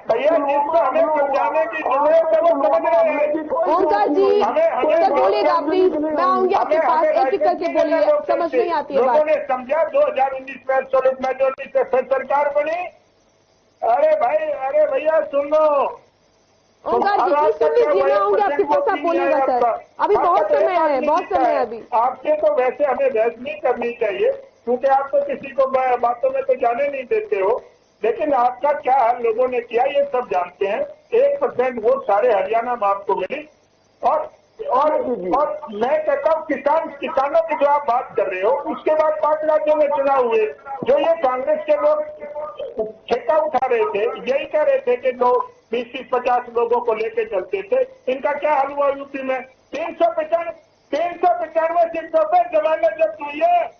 भैया, जिसको हमें समझाने की जरूरत है वो समझ रहे हैं। ओंकार जी सर बोलिएगा प्लीज, मैं आऊंगी आपके पास, एक एक करके बोलिए, समझ नहीं आती है बात। लोगों ने समझा 2019 में एब्सोल्यूट मेजॉरिटी से फिर सरकार बनी। अरे भाई, अरे भैया सुन लो, ओंकार जी प्लीज सुन लीजिए, मैं आऊंगी आपके पास, आप बोलिएगा सर, अभी बहुत समय है, बहुत समय है अभी। आपसे तो वैसे हमें बहस नहीं करनी चाहिए, क्योंकि आप तो किसी को बातों में तो जाने नहीं देते हो। लेकिन आपका क्या हाल लोगों ने किया ये सब जानते हैं। 1% वोट सारे हरियाणा में आपको मिली और मैं कहता हूँ किसानों की जो आप बात कर रहे हो, उसके बाद 5 राज्यों में चुनाव हुए, जो ये कांग्रेस के लोग ठेका उठा रहे थे, यही कह रहे थे कि 20-50 लोगों को लेके चलते थे। इनका क्या हाल हुआ यूपी में? 395 सीटों पर जमानत जब्त हुई है।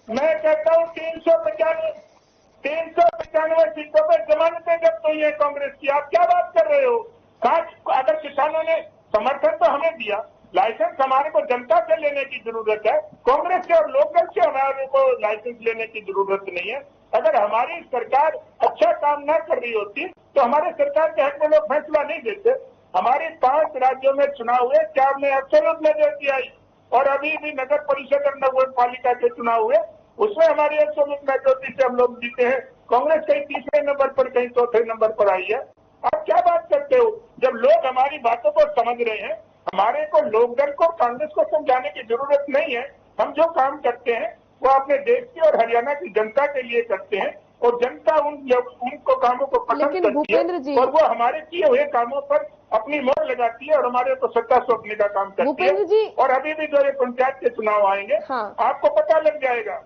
मैं कहता हूँ 395 सीटों पर जमानतें जब्त हुई है कांग्रेस की। आप क्या बात कर रहे हो? अगर किसानों ने समर्थन तो हमें दिया, लाइसेंस हमारे को जनता से लेने की जरूरत है, कांग्रेस के और लोकल से हमारे को लाइसेंस लेने की जरूरत नहीं है। अगर हमारी सरकार अच्छा काम न कर रही होती तो हमारे सरकार के हक में लोग फैसला नहीं देते। हमारे 5 राज्यों में चुनाव हुए, 4 में एब्सोल्यूट मेजॉरिटी आई और अभी भी नगर परिषद और नगर पालिका के चुनाव हुए, उसमें हमारी एब्सोल्यूट मेजॉरिटी से हम लोग जीते हैं। कांग्रेस कहीं तीसरे नंबर पर, कहीं चौथे नंबर पर आई है। आप क्या बात करते हो? जब लोग हमारी बातों को समझ रहे हैं, हमारे को लोकदल को कांग्रेस को समझाने की जरूरत नहीं है। हम जो काम करते हैं वो अपने देश की और हरियाणा की जनता के लिए करते हैं और जनता उनको कामों को पसंद करती है और वो हमारे किए हुए कामों पर अपनी मोहर लगाती है और हमारे को सत्ता सौंपने का काम करती है। और अभी भी जो ये पंचायत के चुनाव आएंगे, आपको पता लग जाएगा।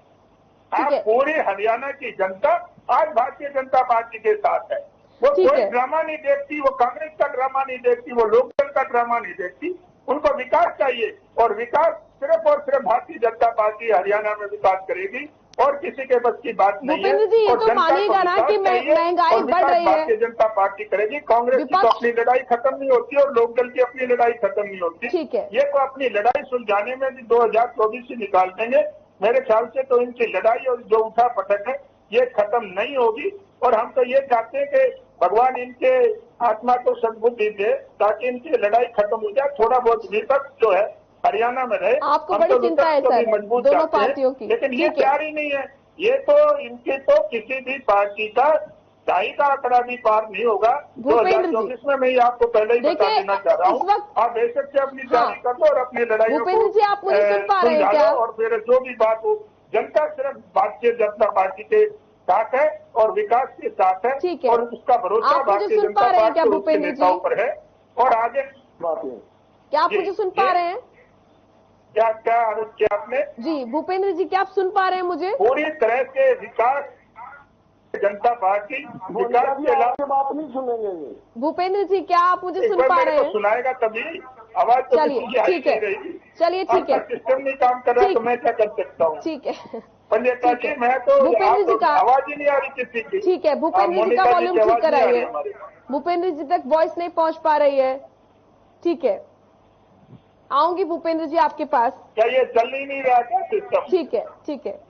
आप पूरी हरियाणा की जनता आज भारतीय जनता पार्टी के साथ है। वो कोई ड्रामा नहीं देखती, वो कांग्रेस का ड्रामा नहीं देखती, वो लोकदल का ड्रामा नहीं देखती। उनको विकास चाहिए और विकास सिर्फ और सिर्फ भारतीय जनता पार्टी हरियाणा में विकास करेगी और किसी के बस की बात नहीं है। भूपेंद्र जी, ये तो मानिएगा ना कि महंगाई बढ़ रही है, भारतीय जनता पार्टी करेगी। कांग्रेस की तो अपनी लड़ाई खत्म नहीं होती और लोकदल की अपनी लड़ाई खत्म नहीं होती। ठीक है, ये तो अपनी लड़ाई सुलझाने में भी 2024 ही निकाल देंगे। मेरे ख्याल से तो इनकी लड़ाई और जो उठा पटक है ये खत्म नहीं होगी और हम तो ये चाहते हैं कि भगवान इनके आत्मा को सद्बुद्धि दे ताकि इनकी लड़ाई खत्म हो जाए। थोड़ा बहुत विपक्ष जो है हरियाणा में रहे। आपको बड़ी चिंता है सर दोनों पार्टियों की, लेकिन ये तैयार ही नहीं है। ये तो इनके तो किसी भी पार्टी का 2.5 का आंकड़ा भी पार नहीं होगा। 2024 में मैं आपको पहले ही बता देना चाह रहा हूँ। आप बेशक से अपनी तैयारी कर लो और अपनी लड़ाई भूपेंद्र जी, आप मुझे सुन पा रहे हैं क्या? और फिर जो भी बात हो, जनता सिर्फ भारतीय जनता पार्टी के साथ है और विकास के साथ है और उसका भरोसा भारतीय जनता पार्टी के नेताओं पर है। और आगे बात है, क्या आप मुझे सुन पा रहे हैं? क्या आरोप किया आपने? जी भूपेंद्र जी, क्या आप सुन पा रहे हैं मुझे? पूरी तरह से विकास जनता पार्टी विकास के अलावा बात नहीं सुनेंगे। भूपेंद्र जी, क्या आप मुझे सुन पा रहे हैं? सुनाएगा तभी आवाज तो ठीक है, चलिए ठीक है। सिस्टम नहीं काम कर रहा तो मैं क्या कर सकता हूँ? ठीक है पंडिता जी, मैं तो भूपेंद्र जी का आवाज ही नहीं आ रही किसी की। ठीक है, भूपेंद्र जी का वॉल्यूम ठीक कराइए। भूपेंद्र जी तक वॉइस नहीं पहुंच पा रही है। ठीक है, आऊंगी भूपेंद्र जी आपके पास। क्या ये चल ही नहीं रहा क्या सिस्टम? ठीक है, ठीक है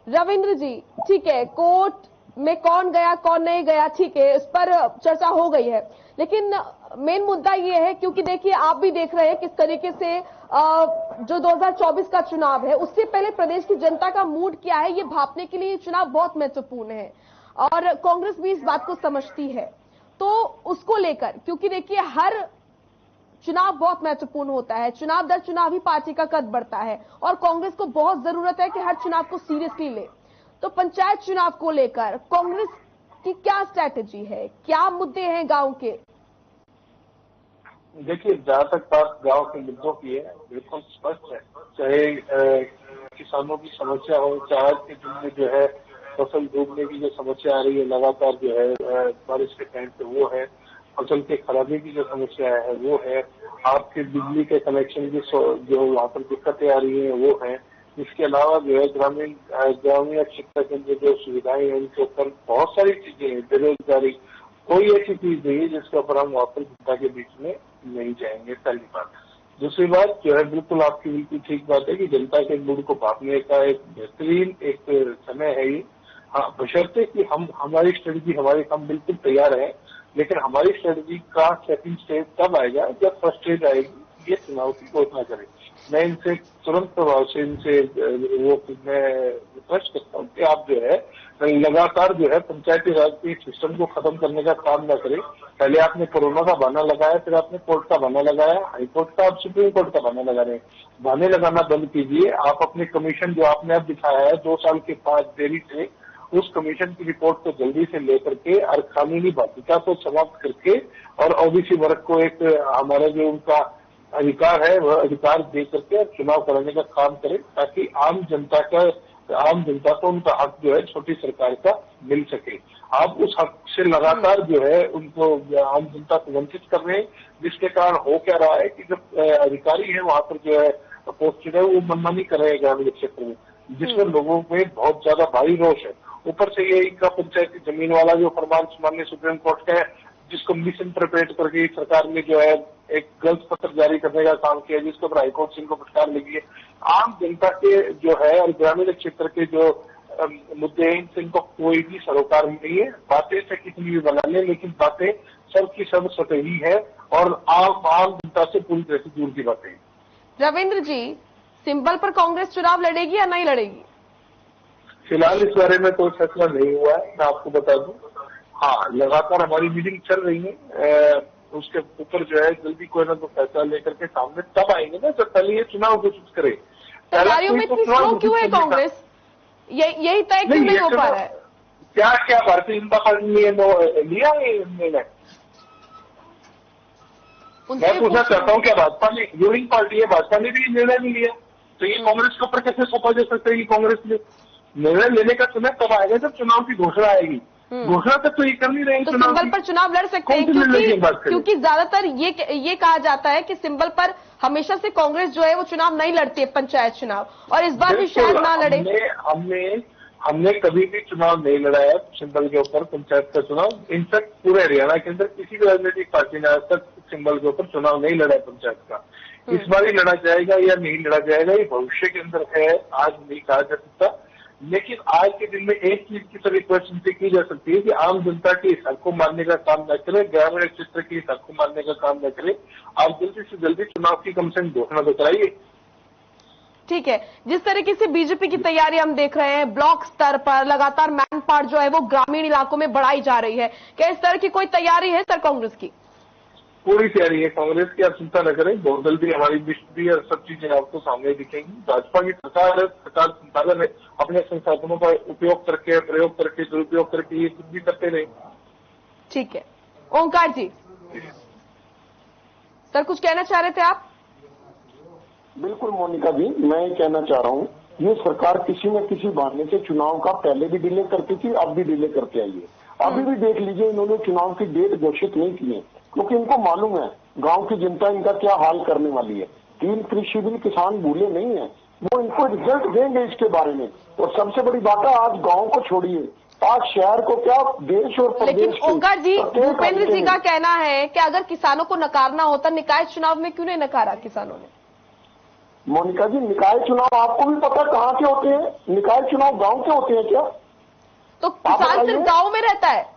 रविंद्र जी, ठीक है, कोर्ट में कौन गया कौन नहीं गया, ठीक है, इस पर चर्चा हो गई है। लेकिन मेन मुद्दा ये है, क्योंकि देखिए आप भी देख रहे हैं किस तरीके से जो 2024 का चुनाव है, उससे पहले प्रदेश की जनता का मूड क्या है ये भांपने के लिए चुनाव बहुत महत्वपूर्ण है और कांग्रेस भी इस बात को समझती है। तो उसको लेकर, क्योंकि देखिए हर चुनाव बहुत महत्वपूर्ण होता है, चुनाव दर चुनाव ही पार्टी का कद बढ़ता है और कांग्रेस को बहुत जरूरत है कि हर चुनाव को सीरियसली ले। तो पंचायत चुनाव को लेकर कांग्रेस की क्या स्ट्रैटेजी है, क्या मुद्दे हैं गांव के? देखिए, जहाँ तक बात गांव के मुद्दों की है, बिल्कुल स्पष्ट है। चाहे किसानों की समस्या हो, चाहे आज के दिन में जो है फसल डूबने की जो समस्या आ रही है लगातार जो है बारिश के टाइम पे, वो है। फसल के खराबे की जो समस्या है वो है। आपके बिजली के कनेक्शन की जो वहाँ पर दिक्कतें आ रही है वो है। इसके अलावा जो है ग्रामीण क्षेत्र के अंदर जो सुविधाएं हैं उनके ऊपर बहुत सारी चीजें हैं। बेरोजगारी, कोई ऐसी चीज नहीं है जिसके ऊपर हम वहाँ पर जनता के बीच में नहीं जाएंगे, पहली बात। दूसरी बात जो है, बिल्कुल आपकी बिल्कुल ठीक बात है कि जनता के मूड को भांपने का एक बेहतरीन एक समय है ये। हाँ, बशर्ते कि हमारी स्ट्रेटजी हम बिल्कुल तैयार है, लेकिन हमारी स्ट्रेटजी का सेकंड स्टेज तब आएगा जब फर्स्ट स्टेज आएगी, ये चुनाव की घोषणा करें। मैं इनसे तुरंत प्रभाव से मैं रिक्वेस्ट करता हूँ कि आप जो है लगातार जो है पंचायती राज के सिस्टम को खत्म करने का काम न करें। पहले आपने कोरोना का बहाना लगाया, फिर आपने कोर्ट का बहाना लगाया, हाईकोर्ट का, अब सुप्रीम कोर्ट का बहाना लगा रहे हैं। बहाने लगाना बंद कीजिए। आप अपने कमीशन जो आपने अब दिखाया है 2 साल के 5 देरी से, उस कमीशन की रिपोर्ट को जल्दी से लेकर के और कानूनी बाध्यता को समाप्त करके और ओबीसी वर्ग को एक हमारा जो उनका अधिकार है वह अधिकार दे करके चुनाव कराने का काम करें, ताकि आम जनता को उनका हक जो है छोटी सरकार का मिल सके। आप उस हक से लगातार जो है उनको आम जनता को वंचित कर रहे हैं, जिसके कारण हो क्या रहा है कि जो अधिकारी है वहां पर जो है पोस्टेड है वो मनमानी कर रहे हैं ग्रामीण क्षेत्र में, जिसमें लोगों में बहुत ज्यादा भारी रोष है। ऊपर से ये इनका पंचायती जमीन वाला जो फरमान माननीय सुप्रीम कोर्ट का है, जिसको मिस इंटरप्रेट करके सरकार ने जो है एक गलत पत्र जारी करने का काम किया, जिसके ऊपर हाईकोर्ट से इनको फटकार लगी है। आम जनता के जो है और ग्रामीण क्षेत्र के जो मुद्दे हैं इनसे इनको कोई भी सरोकार नहीं है। बातें से कितनी भी बना ले, लेकिन बातें सबकी सब सतही है और आम जनता से पूरी तरह से दूर की बातें हैं। रविंद्र जी, सिंबल पर कांग्रेस चुनाव लड़ेगी या नहीं लड़ेगी? फिलहाल इस बारे में कोई फैसला नहीं हुआ है, मैं आपको बता दूं। हाँ, लगातार हमारी मीटिंग चल रही है, उसके ऊपर जो है जल्दी कोई ना कोई फैसला लेकर के सामने तब आएंगे ना जब पहले ये चुनाव घोषित करे। तैयारियों में इतनी स्लो क्यों है कांग्रेस? यही तय क्यों नहीं हो पा रहा है? क्या भारतीय जनता पार्टी ने लिया है निर्णय? मैं पूछना चाहता हूँ, क्या भाजपा ने, रूलिंग पार्टी है, भाजपा ने भी निर्णय नहीं लिया, तो ये कांग्रेस के ऊपर कैसे सौंपा जा सकता है कि कांग्रेस ने निर्णय लेने का समय तब आएगा जब चुनाव की घोषणा आएगी। घोषणा तक तो ये कर नहीं रहे। तो सिंबल पर चुनाव लड़ सकते हैं, क्योंकि ज्यादातर ये कहा जाता है कि सिंबल पर हमेशा से कांग्रेस जो है वो चुनाव नहीं लड़ती है, पंचायत चुनाव, और इस बार भी शायद ना लड़े। हमने कभी भी चुनाव नहीं लड़ाया सिंबल के ऊपर, पंचायत का चुनाव। इनफैक्ट पूरे हरियाणा के अंदर किसी भी राजनीतिक पार्टी ने आज तक सिंबल के ऊपर चुनाव नहीं लड़ा है पंचायत का। इस बार ही लड़ा जाएगा या नहीं लड़ा जाएगा ये भविष्य के अंदर है, आज नहीं कहा जा सकता। लेकिन आज के दिन में एक चीज की तो रिक्वेस्ट की जा सकती है कि आम जनता के इस हक को मानने का काम न करें, ग्रामीण क्षेत्र के इस हक को मानने का काम न करें। आप जल्दी से जल्दी चुनाव की कम से कम घोषणा तो कराइए। ठीक है, जिस तरीके से बीजेपी की तैयारी हम देख रहे हैं, ब्लॉक स्तर पर लगातार मैन पावर जो है वो ग्रामीण इलाकों में बढ़ाई जा रही है, क्या इस तरह की कोई तैयारी है सर कांग्रेस की? पूरी तैयारी है कांग्रेस की, आप चिंता न करें। बहुत जल्दी हमारी लिस्ट भी और सब चीजें आपको सामने दिखेंगी। भाजपा की सरकार है, सरकार संसाधन है, अपने संसाधनों का उपयोग करके, प्रयोग करके, दुरुपयोग करके ये कुछ भी करते रहे। ठीक है, ओंकार जी सर कुछ कहना चाह रहे थे आप? बिल्कुल मोनिका जी, मैं कहना चाह रहा हूँ, ये सरकार किसी न किसी बहाने से चुनाव का पहले भी डिले करती थी, अब भी डिले करके आई है। अभी भी देख लीजिए, इन्होंने चुनाव की डेट घोषित नहीं की है, क्योंकि इनको मालूम है गांव की जनता इनका क्या हाल करने वाली है। 3 कृषि बिल किसान भूले नहीं है, वो इनको रिजल्ट देंगे इसके बारे में। और सबसे बड़ी बात है, आज गांव को छोड़िए, आज शहर को क्या, देश और प्रदेश। लेकिन ओंकार जी, भूपेंद्र जी का कहना है कि अगर किसानों को नकारना होता, निकाय चुनाव में क्यों नहीं नकारा किसानों ने? मोनिका जी, निकाय चुनाव आपको भी पता कहाँ के होते हैं? निकाय चुनाव गांव के होते हैं क्या? तो किसान सिर्फ गांव में रहता है?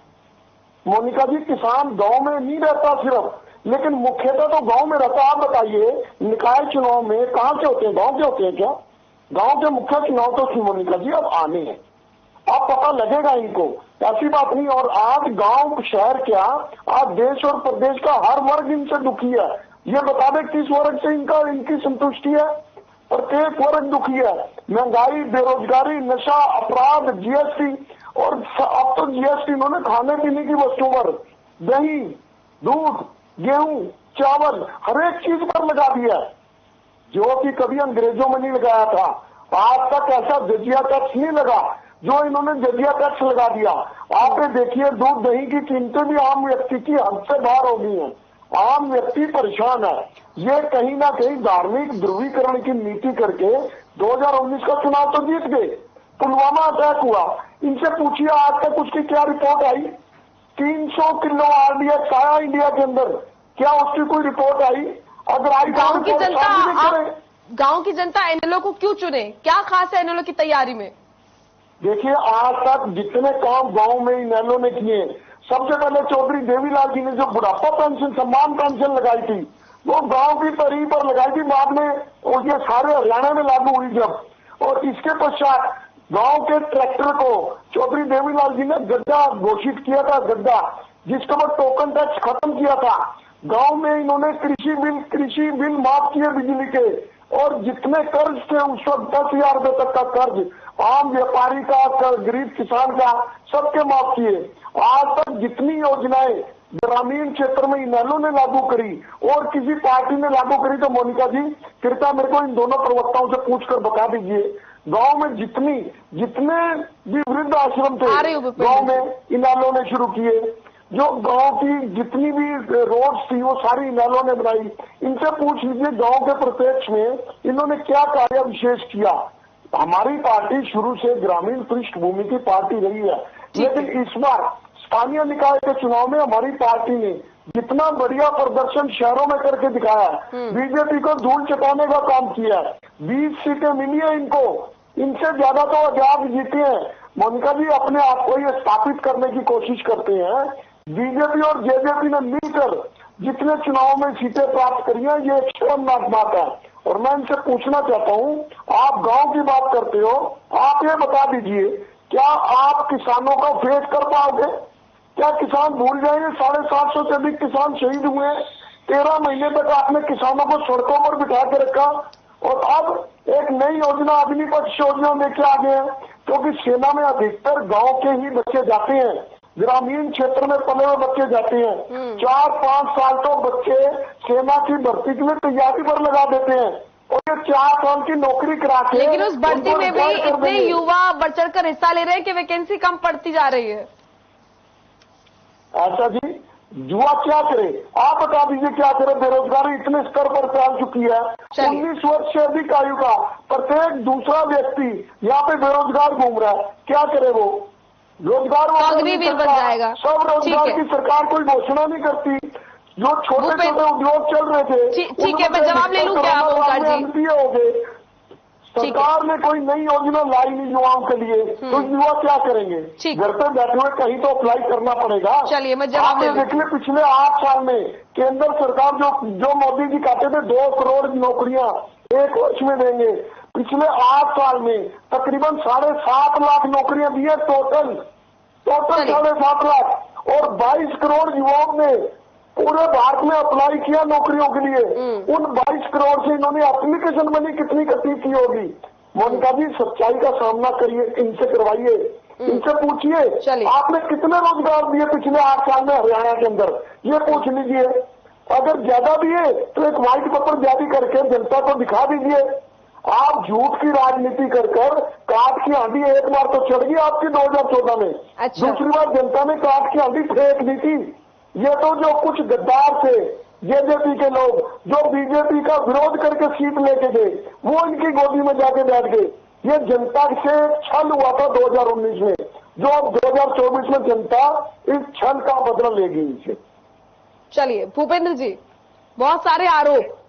मोनिका जी, किसान गांव में नहीं रहता सिर्फ, लेकिन मुख्यतः तो गांव में रहता। आप बताइए, निकाय चुनाव में कहाँ के होते हैं? गांव के होते हैं क्या? गांव के मुख्य चुनाव तो मोनिका जी अब आने हैं, अब पता लगेगा इनको, ऐसी बात नहीं। और आज गांव शहर क्या, आज देश और प्रदेश का हर वर्ग इनसे दुखी है। ये बता दें किस वर्ग से इनकी संतुष्टि है? प्रत्येक वर्ग दुखी है। महंगाई, बेरोजगारी, नशा, अपराध, जीएसटी, और अब तो जीएसटी इन्होंने खाने पीने की वस्तुओं पर, दही, दूध, गेहूं, चावल, हर एक चीज पर लगा दिया है, जो कि कभी अंग्रेजों में नहीं लगाया था। आज तक ऐसा जजिया टैक्स नहीं लगा जो इन्होंने जजिया टैक्स लगा दिया। आप ये देखिए, दूध दही की कीमतें भी आम व्यक्ति की हद से बाहर हो गई हैं। आम व्यक्ति परेशान है। ये कहीं ना कहीं धार्मिक ध्रुवीकरण की नीति करके 2019 का चुनाव तो जीत गए। पुलवामा अटैक हुआ, इनसे पूछिए आज तक उसकी क्या रिपोर्ट आई? 300 किलो आरडीएक्स आया इंडिया के अंदर, क्या उसकी कोई रिपोर्ट आई? अगर आई गांव की जनता एनएलओ को क्यों चुने? क्या खास है एनएलओ की तैयारी में? देखिए, आज तक जितने काम गांव में इनएलओ ने किए, सबसे पहले चौधरी देवीलाल जी ने जो बुढ़ापा पेंशन, सम्मान पेंशन लगाई थी, वो गांव की तर्ज पर लगाई थी। बाद में और ये सारे हरियाणा में लागू हुई जब, और इसके पश्चात गांव के ट्रैक्टर को चौधरी देवीलाल जी ने गड्ढा घोषित किया था, गड्ढा जिसके बाद टोकन टैक्स खत्म किया था। गांव में इन्होंने कृषि बिल माफ किए बिजली के, और जितने कर्ज थे उस वक्त 10,000 रुपए तक का कर्ज आम व्यापारी का, गरीब किसान का, सबके माफ किए। आज तक जितनी योजनाएं ग्रामीण क्षेत्र में इनेलो ने लागू करी और किसी पार्टी ने लागू करी, तो मोनिका जी कृपया मेरे को इन दोनों प्रवक्ताओं से पूछकर बता दीजिए, गांव में जितने भी वृद्ध आश्रम थे गांव में इनेलो ने शुरू किए, जो गांव की जितनी भी रोड्स थी वो सारी इनेलो ने बनाई। इनसे पूछ लीजिए गांव के प्रत्यक्ष में इन्होंने क्या कार्य विशेष किया। हमारी पार्टी शुरू से ग्रामीण पृष्ठभूमि की पार्टी रही है, लेकिन इस बार स्थानीय निकाय के चुनाव में हमारी पार्टी ने जितना बढ़िया प्रदर्शन शहरों में करके दिखाया है, बीजेपी को धूल चटाने का काम किया है। 20 सीटें मिली है इनको, इनसे ज्यादा तो आजाद जीते हैं। मोनिका जी अपने आप को ये स्थापित करने की कोशिश करते हैं। बीजेपी और जेजेपी ने मिलकर जितने चुनाव में सीटें प्राप्त करी हैं, ये एक शर्मनाक बात है। और मैं इनसे पूछना चाहता हूं, आप गांव की बात करते हो, आप ये बता दीजिए क्या आप किसानों को फेस कर पाओगे? क्या किसान भूल जाएंगे? 750 से अधिक किसान शहीद हुए, 13 महीने तक आपने किसानों को सड़कों पर बिठा के रखा, और अब एक नई योजना अग्नि पक्ष योजना लेके आ गए हैं, क्योंकि सेना में अधिकतर गांव के ही बच्चे जाते हैं, ग्रामीण क्षेत्र में पले हुए बच्चे जाते हैं। 4-5 साल तो बच्चे सेना की भर्ती के लिए तैयारी पर लगा देते हैं, और ये 4 साल की नौकरी करा के, लेकिन उस भर्ती में भी इतने युवा बढ़ चढ़कर हिस्सा ले रहे हैं कि वैकेंसी कम पड़ती जा रही है। ऐसा जी, युवा क्या करे? आप बता दीजिए क्या करे? बेरोजगारी इतने स्तर पर फैल चुकी है। 19 वर्ष से अधिक आयु का प्रत्येक दूसरा व्यक्ति यहाँ पे बेरोजगार घूम रहा है, क्या करे वो? रोजगार अग्निवीर बन जाएगा। सब रोजगार की सरकार कोई घोषणा नहीं करती। जो छोटे छोटे उद्योग चल रहे थे, ठीक है, मैं जवाब ले लूं क्या ओंकार जी? हो गए, सरकार ने कोई नई योजना लाई नहीं युवाओं के लिए, तो युवा क्या करेंगे? घर पे बैठे हुए कहीं तो अप्लाई करना पड़ेगा। चलिए मैं जवाब ले देख ले, पिछले 8 साल में केंद्र सरकार जो मोदी जी कहते थे 2 करोड़ नौकरियां 1 वर्ष में देंगे, पिछले 8 साल में तकरीबन 7.5 लाख नौकरियां दी है टोटल 7.5 लाख, और 22 करोड़ युवाओं ने पूरे भारत में अप्लाई किया नौकरियों के लिए। उन 22 करोड़ से इन्होंने एप्लीकेशन बनी कितनी इकट्ठी की होगी? मोनिका जी सच्चाई का सामना करिए, इनसे करवाइए, इनसे पूछिए आपने कितने रोजगार दिए पिछले 8 साल में हरियाणा के अंदर, ये पूछ लीजिए। अगर ज्यादा दिए तो एक व्हाइट पेपर जारी करके जनता को दिखा दीजिए। आप झूठ की राजनीति कर काट की आंधी एक बार तो चढ़ गई आपकी 2014 में, दूसरी बार जनता ने काट की आंधी फेंक दी थी। ये तो जो कुछ गद्दार थे जेजेपी के लोग, जो बीजेपी का विरोध करके सीट लेके गए, वो इनकी गोदी में जाके बैठ गए। ये जनता से छल हुआ था 2019 में, जो अब 2024 में जनता इस छल का बदला लेगी इनसे। चलिए भूपेंद्र जी, बहुत सारे आरोप।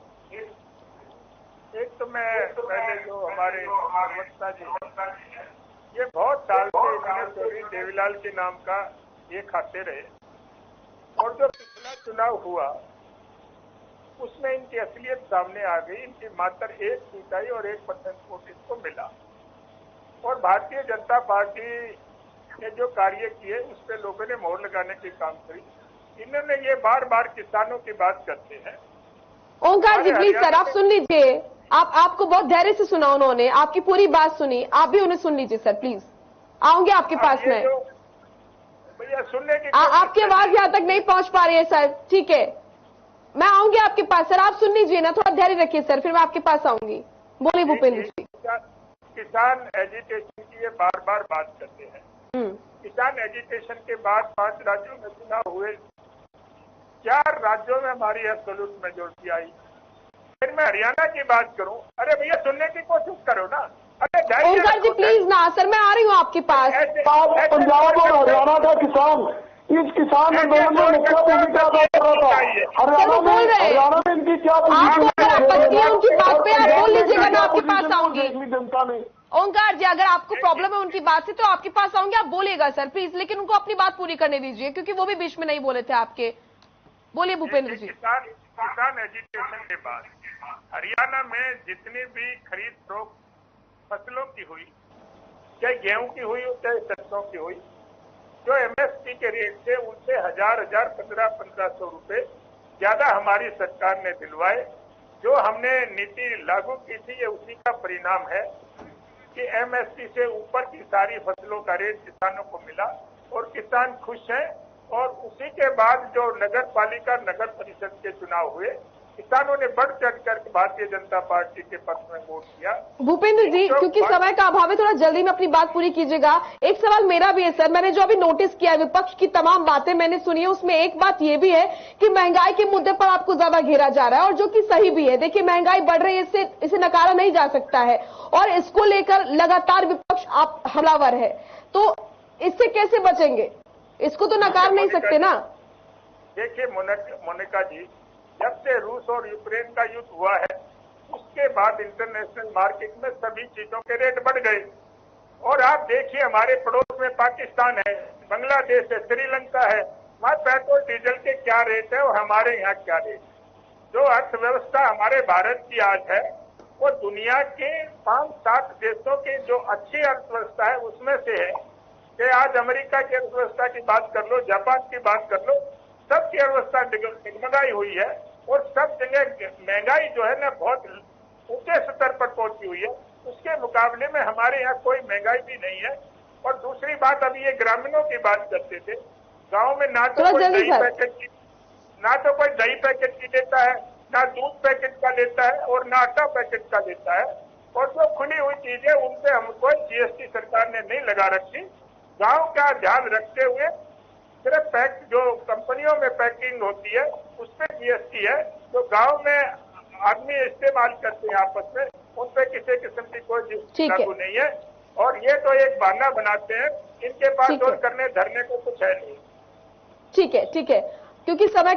एक तो मैं पहले जो हमारे प्रवक्ता जी, ये बहुत साल से इन्होंने देवीलाल के नाम का ये खाते रहे, और जो पिछला चुनाव हुआ उसमें इनकी असलियत सामने आ गई। इनकी मात्र 1 सीट आई और 1% वोट इसको मिला, और भारतीय जनता पार्टी ने जो कार्य किए उस पर लोगों ने मोहर लगाने की काम करी। इन्होंने ये बार बार किसानों की बात करते हैं। ओंकार जी प्लीज सर आप सुन लीजिए, आपको बहुत धैर्य से सुना उन्होंने, आपकी पूरी बात सुनी, आप भी उन्हें सुन लीजिए सर प्लीज। आऊंगे आपके पास में। भैया सुनने की आपकी आवाज यहाँ तक नहीं पहुंच पा रही है सर, ठीक है मैं आऊंगी आपके पास। सर आप सुन लीजिए ना, थोड़ा धैर्य रखिए सर, फिर मैं आपके पास आऊंगी। बोलिए भूपेंद्र जी। किसान एजिटेशन की ये बार बार बात करते हैं। किसान एजिटेशन के बाद 5 राज्यों में चुनाव हुए, 4 राज्यों में हमारी एब्सोल्यूट मेजॉरिटी आई। फिर मैं हरियाणा की बात करूं, अरे भैया सुनने की कोशिश करो ना। अरे ओंकार जी प्लीज ना, सर मैं आ रही हूँ आपके पास। पंजाब और हरियाणा का किसान इस किसान आंदोलन में मुख्य भूमिका अदा कर रहा था। हरियाणा में इनकी क्या आपत्ति है उनकी बात पे, आप बोल लीजिएगा, मैं आपके पास आऊंगी। जनता ने ओंकार जी अगर आपको प्रॉब्लम है उनकी बात से तो आपके पास आऊंगी, आप बोलिएगा सर प्लीज, लेकिन उनको अपनी बात पूरी करने दीजिए क्योंकि वो भी बीच में नहीं बोले थे आपके। बोलिए भूपेंद्र जी। किसान एजुकेशन के बाद हरियाणा में जितनी भी खरीद फरोख्त फसलों की हुई, चाहे गेहूं की हुई चाहे सरसों की हुई, जो एमएसपी के रेट थे उनसे 1000 1500 रुपए ज्यादा हमारी सरकार ने दिलवाए। जो हमने नीति लागू की थी ये उसी का परिणाम है कि एमएसपी से ऊपर की सारी फसलों का रेट किसानों को मिला और किसान खुश हैं। और उसी के बाद जो नगर पालिका नगर परिषद के चुनाव हुए, किसानों ने बढ़ चढ़ कर भारतीय जनता पार्टी के पक्ष में वोट किया। भूपेंद्र जी, क्योंकि समय का अभाव है, थोड़ा जल्दी में अपनी बात पूरी कीजिएगा। एक सवाल मेरा भी है सर, मैंने जो अभी नोटिस किया, विपक्ष की तमाम बातें मैंने सुनी है, उसमें एक बात ये भी है कि महंगाई के मुद्दे पर आपको ज्यादा घेरा जा रहा है, और जो कि सही भी है। देखिए, महंगाई बढ़ रही है, इसे नकारा नहीं जा सकता है, और इसको लेकर लगातार विपक्ष आप हमलावर है, तो इससे कैसे बचेंगे? इसको तो नकार नहीं सकते ना। देखिए मोनिका जी, जब से रूस और यूक्रेन का युद्ध हुआ है, उसके बाद इंटरनेशनल मार्केट में सभी चीजों के रेट बढ़ गए। और आप देखिए, हमारे पड़ोस में पाकिस्तान है, बांग्लादेश है, श्रीलंका है, वहां पेट्रोल डीजल के क्या रेट है और हमारे यहाँ क्या रेट है। जो अर्थव्यवस्था हमारे भारत की आज है, वो दुनिया के 5-7 देशों की जो अच्छी अर्थव्यवस्था है उसमें से है। कि आज अमेरिका की अर्थव्यवस्था की बात कर लो, जापान की बात कर लो, सबकी अर्थव्यवस्था डगमगाई हुई है और सब जगह महंगाई जो है ना बहुत ऊंचे स्तर पर पहुंची हुई है। उसके मुकाबले में हमारे यहाँ कोई महंगाई भी नहीं है। और दूसरी बात, अभी ये ग्रामीणों की बात करते थे, गांव में ना तो कोई दही पैकेट की लेता है, ना दूध पैकेट का लेता है और ना आटा पैकेट का लेता है। और जो खुली हुई चीजें उन पे हम कोई जीएसटी सरकार ने नहीं लगा रखी। गांव का ध्यान रखते हुए सिर्फ जो कंपनियों में पैकिंग होती है उस पर जीएसटी है, जो गांव में आदमी इस्तेमाल करते हैं आपस में, उन पे किसी किस्म की कोई जीएसटी लागू नहीं है। और ये तो एक बहाना बनाते हैं, इनके पास और करने धरने को कुछ है नहीं। ठीक है, क्योंकि समय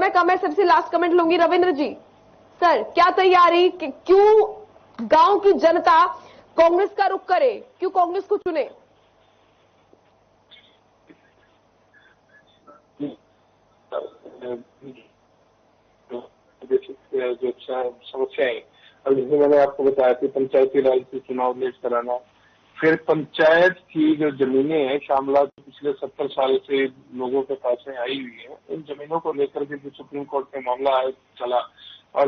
कम है, सबसे लास्ट कमेंट लूंगी। रविंद्र जी, सर क्या तैयारी, क्यों गांव की जनता कांग्रेस का रुख करे, क्यों कांग्रेस को चुने? जो समस्याएं, अब जैसे मैंने आपको बताया कि पंचायती राज से चुनाव लेट कराना, फिर पंचायत की जो जमीनें हैं शामला पिछले 70 साल से लोगों के पास में आई हुई है, उन जमीनों को लेकर के जो सुप्रीम कोर्ट में मामला चला और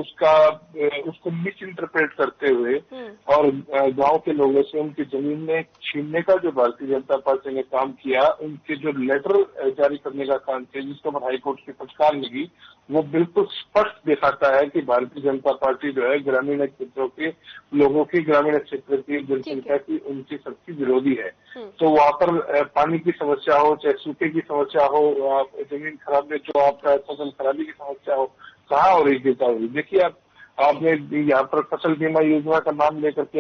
उसको मिस इंटरप्रेट करते हुए और गांव के लोगों से उनकी जमीन में छीनने का जो भारतीय जनता पार्टी ने काम किया, उनके जो लेटर जारी करने का काम किया जिसके ऊपर हाईकोर्ट की फटकार लगी, वो बिल्कुल स्पष्ट दिखाता है कि भारतीय जनता पार्टी जो है ग्रामीण क्षेत्रों के लोगों की, ग्रामीण क्षेत्र की जनसंख्या की, उनकी सबकी विरोधी है। तो वहां पर पानी की समस्या हो, चाहे सूखे की समस्या हो, जमीन खराब में जो आपका फसल खराबी की समस्या हो, कहाँ हो रही है? देखिए, आपने यहाँ पर फसल बीमा योजना का नाम लेकर के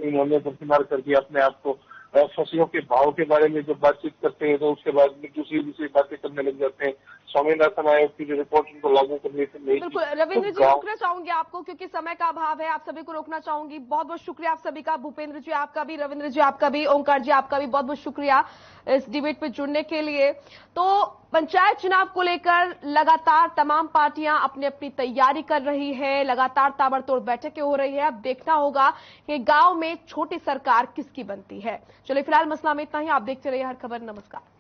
इन्होंने दरकिनार करके अपने आप को फसलों के भाव के बारे में जब बातचीत करते हैं तो उसके बाद में दूसरी बातें करने लग जाते हैं। स्वामीनाथन आयोग की जो रिपोर्ट उनको लागू करने से नहीं। बिल्कुल रविंद्र जी, रोकना चाहूंगी आपको क्योंकि समय का अभाव है, आप सभी को रोकना चाहूंगी। बहुत बहुत शुक्रिया आप सभी का, भूपेंद्र जी आपका भी, रविंद्र जी आपका भी, ओंकार जी आपका भी बहुत बहुत शुक्रिया इस डिबेट पे जुड़ने के लिए। तो पंचायत चुनाव को लेकर लगातार तमाम पार्टियां अपनी अपनी तैयारी कर रही है, लगातार ताबड़तोड़ बैठकें हो रही है। अब देखना होगा कि गांव में छोटी सरकार किसकी बनती है। चलिए फिलहाल मसला में इतना ही, आप देखते रहिए हर खबर। नमस्कार।